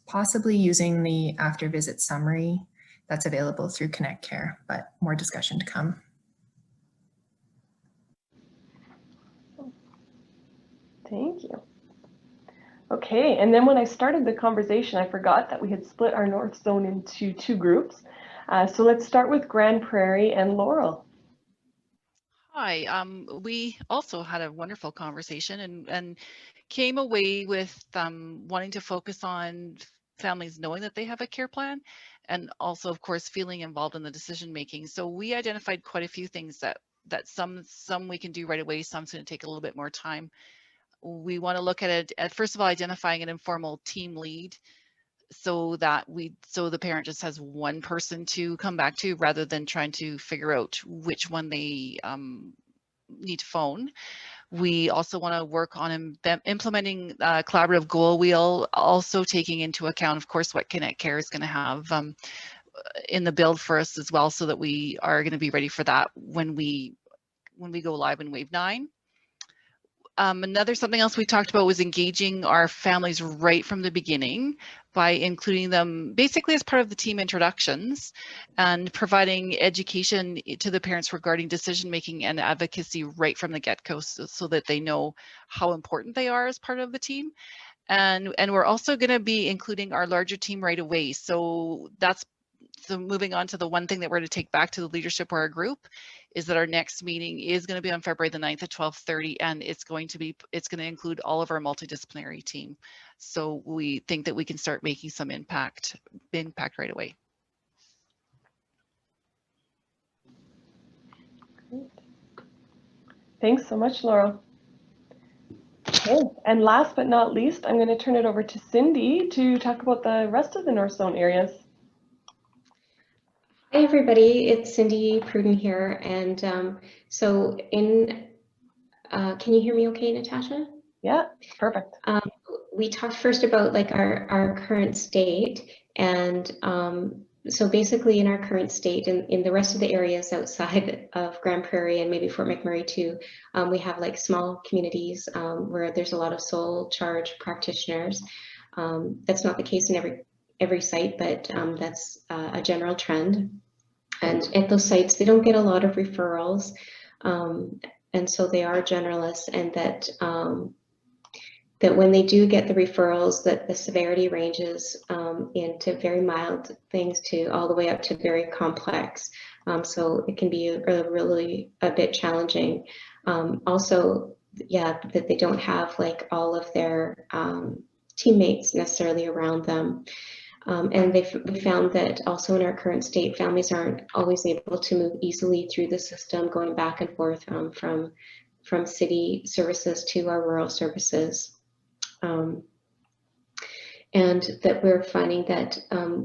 possibly using the after visit summary that's available through Connect Care, but more discussion to come. Thank you. Okay, and then when I started the conversation, I forgot that we had split our North Zone into two groups. So let's start with Grand Prairie and Laurel. Hi, we also had a wonderful conversation and came away with wanting to focus on families knowing that they have a care plan, and also, of course, feeling involved in the decision making. So we identified quite a few things that some we can do right away, some's going to take a little bit more time. We want to look at it at first of all, identifying an informal team lead, so that the parent just has one person to come back to rather than trying to figure out which one they need to phone. We also want to work on implementing a collaborative goal wheel, also taking into account, of course, what Connect Care is going to have in the build for us as well, so that we are going to be ready for that when we go live in Wave 9. Something else we talked about was engaging our families right from the beginning by including them basically as part of the team introductions and providing education to the parents regarding decision making and advocacy right from the get-go, so that they know how important they are as part of the team. And we're also going to be including our larger team right away. So moving on to the one thing that we're going to take back to the leadership or our group is that our next meeting is going to be on February the 9th at 12:30, and it's going to include all of our multidisciplinary team. So we think that we can start making some impact right away. Great. Thanks so much, Laurel. Okay, and last but not least, I'm going to turn it over to Cindy to talk about the rest of the North Zone areas. Hi everybody, it's Cindy Pruden here, and so can you hear me okay, Natasha? Yeah, perfect. We talked first about like our current state, and so basically in our current state and in the rest of the areas outside of Grand Prairie and maybe Fort McMurray too, we have like small communities where there's a lot of sole charge practitioners. That's not the case in every site, but that's a general trend. And at those sites, they don't get a lot of referrals, and so they are generalists, and that that when they do get the referrals, that the severity ranges into very mild things to all the way up to very complex. So it can be really a bit challenging. Also, yeah, that they don't have like all of their teammates necessarily around them. And we found that also in our current state, families aren't always able to move easily through the system, going back and forth from city services to our rural services. And that we're finding that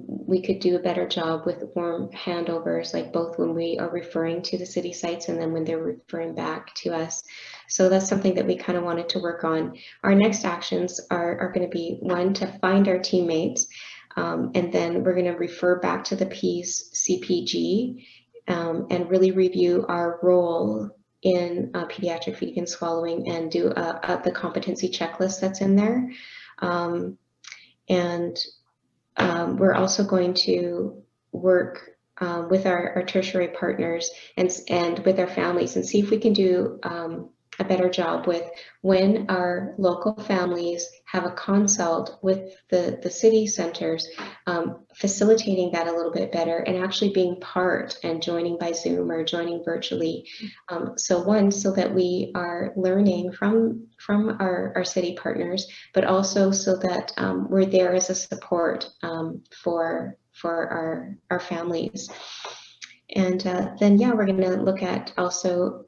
we could do a better job with warm handovers, like both when we are referring to the city sites and then when they're referring back to us. So that's something that we kind of wanted to work on. Our next actions are going to be, one, to find our teammates, and then we're going to refer back to the P's CPG and really review our role in pediatric feeding and swallowing and do the competency checklist that's in there. We're also going to work with our tertiary partners and with our families and see if we can do a better job with when our local families have a consult with the city centers, facilitating that a little bit better and actually being part and joining by Zoom or joining virtually. So that we are learning from our city partners, but also so that we're there as a support for our families. And then, yeah, we're going to look at also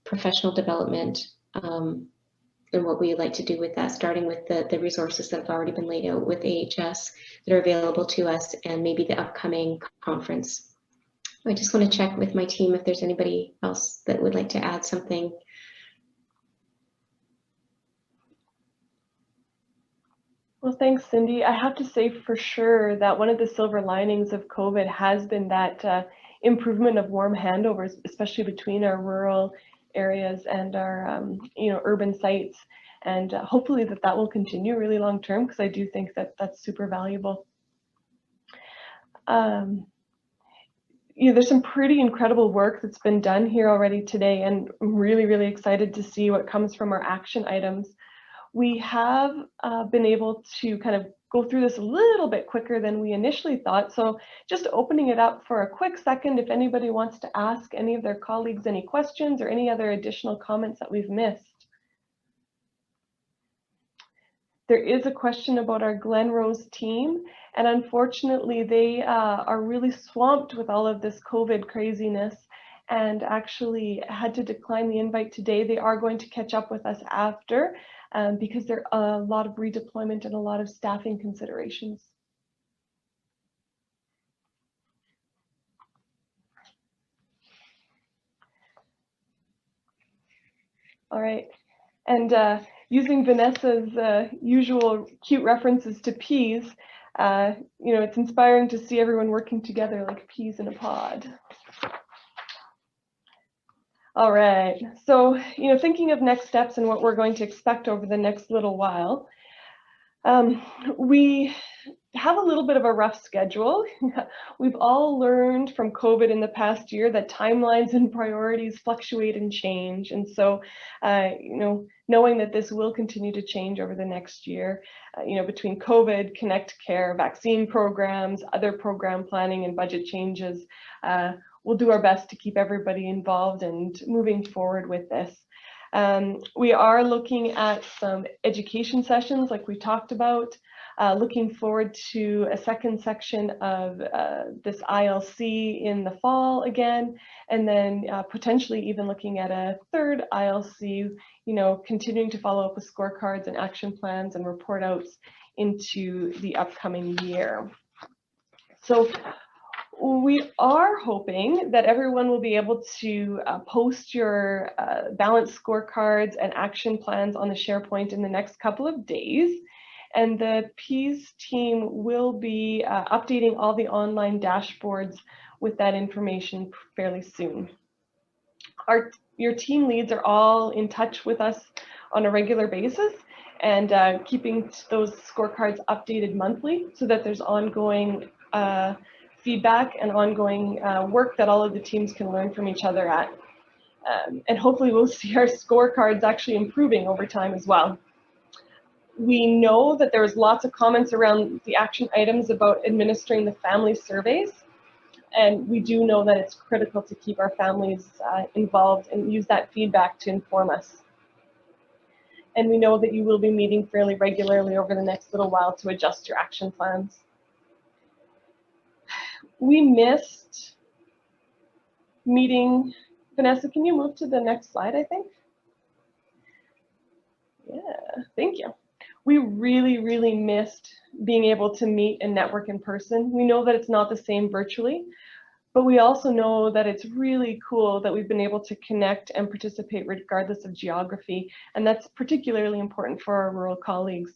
professional development and what we like to do with that, starting with the resources that have already been laid out with AHS that are available to us and maybe the upcoming conference. I just want to check with my team if there's anybody else that would like to add something. Well, thanks, Cindy. I have to say for sure that one of the silver linings of COVID has been that improvement of warm handovers, especially between our rural areas and our urban sites, and hopefully that will continue really long term, because I do think that that's super valuable. There's some pretty incredible work that's been done here already today, and I'm really excited to see what comes from our action items. We have been able to kind of go through this a little bit quicker than we initially thought. So just opening it up for a quick second, if anybody wants to ask any of their colleagues any questions or any other additional comments that we've missed. There is a question about our Glen Rose team, and unfortunately they are really swamped with all of this COVID craziness and actually had to decline the invite today. They are going to catch up with us after because there are a lot of redeployment and a lot of staffing considerations. All right, and using Vanessa's usual cute references to peas, it's inspiring to see everyone working together like peas in a pod. All right, so thinking of next steps and what we're going to expect over the next little while, we have a little bit of a rough schedule. We've all learned from COVID in the past year that timelines and priorities fluctuate and change, and so knowing that this will continue to change over the next year, between COVID, Connect Care, vaccine programs, other program planning and budget changes, we'll do our best to keep everybody involved and moving forward with this. We are looking at some education sessions like we talked about, looking forward to a second section of this ILC in the fall again, and then potentially even looking at a third ILC, continuing to follow up with scorecards and action plans and report outs into the upcoming year. So We are hoping that everyone will be able to post your balanced scorecards and action plans on the SharePoint in the next couple of days. And the PEAS team will be updating all the online dashboards with that information fairly soon. Your team leads are all in touch with us on a regular basis and keeping those scorecards updated monthly so that there's ongoing feedback and ongoing work that all of the teams can learn from each other at. And hopefully we'll see our scorecards actually improving over time as well. We know that there's lots of comments around the action items about administering the family surveys. And we do know that it's critical to keep our families involved and use that feedback to inform us. And we know that you will be meeting fairly regularly over the next little while to adjust your action plans. We missed meeting. Vanessa, can you move to the next slide, I think? Yeah, thank you. We really missed being able to meet and network in person. We know that it's not the same virtually, but we also know that it's really cool that we've been able to connect and participate regardless of geography, and that's particularly important for our rural colleagues.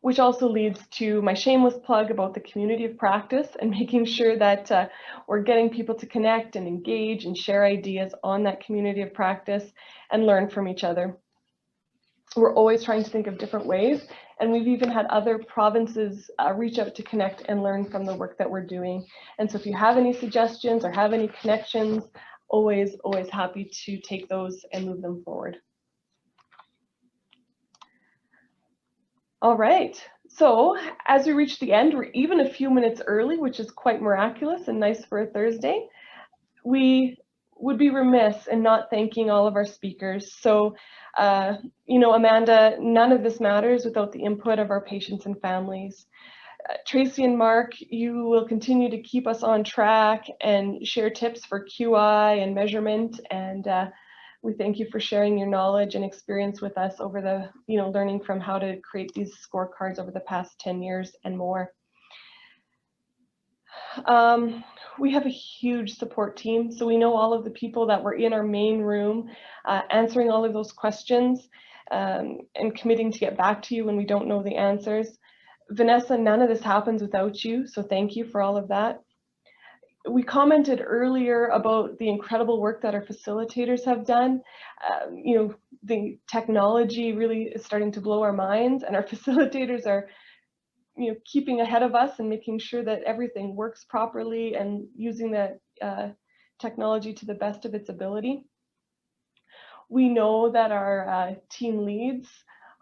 Which also leads to my shameless plug about the community of practice and making sure that we're getting people to connect and engage and share ideas on that community of practice and learn from each other. We're always trying to think of different ways, and we've even had other provinces reach out to connect and learn from the work that we're doing. And so if you have any suggestions or have any connections, always happy to take those and move them forward. All right, so as we reach the end, we're even a few minutes early, which is quite miraculous and nice for a Thursday. We would be remiss in not thanking all of our speakers. So, you know, Amanda, none of this matters without the input of our patients and families. Tracy and Mark, you will continue to keep us on track and share tips for QI and measurement, and we thank you for sharing your knowledge and experience with us over the, you know, learning from how to create these scorecards over the past 10 years and more. We have a huge support team, so we know all of the people that were in our main room answering all of those questions and committing to get back to you when we don't know the answers. Vanessa, none of this happens without you, so thank you for all of that. We commented earlier about the incredible work that our facilitators have done. You know, the technology really is starting to blow our minds, and our facilitators are, you know, keeping ahead of us and making sure that everything works properly and using that technology to the best of its ability. We know that our team leads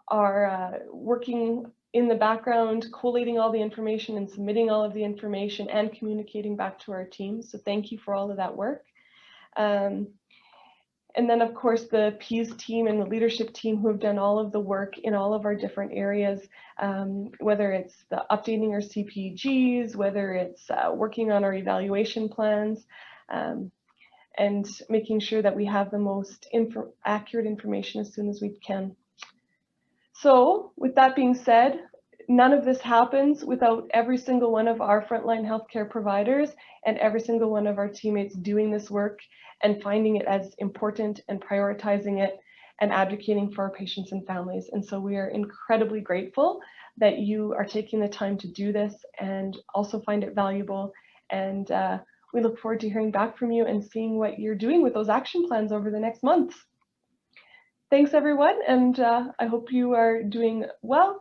are working in the background, collating all the information and submitting all of the information and communicating back to our team. So thank you for all of that work. And then of course the PEAS team and the leadership team who have done all of the work in all of our different areas, whether it's the updating our CPGs, whether it's working on our evaluation plans, and making sure that we have the most accurate information as soon as we can. So with that being said, none of this happens without every single one of our frontline healthcare providers and every single one of our teammates doing this work and finding it as important and prioritizing it and advocating for our patients and families. And so we are incredibly grateful that you are taking the time to do this and also find it valuable. And we look forward to hearing back from you and seeing what you're doing with those action plans over the next months. Thanks everyone, and I hope you are doing well.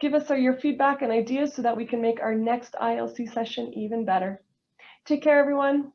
Give us your feedback and ideas so that we can make our next ILC session even better. Take care everyone.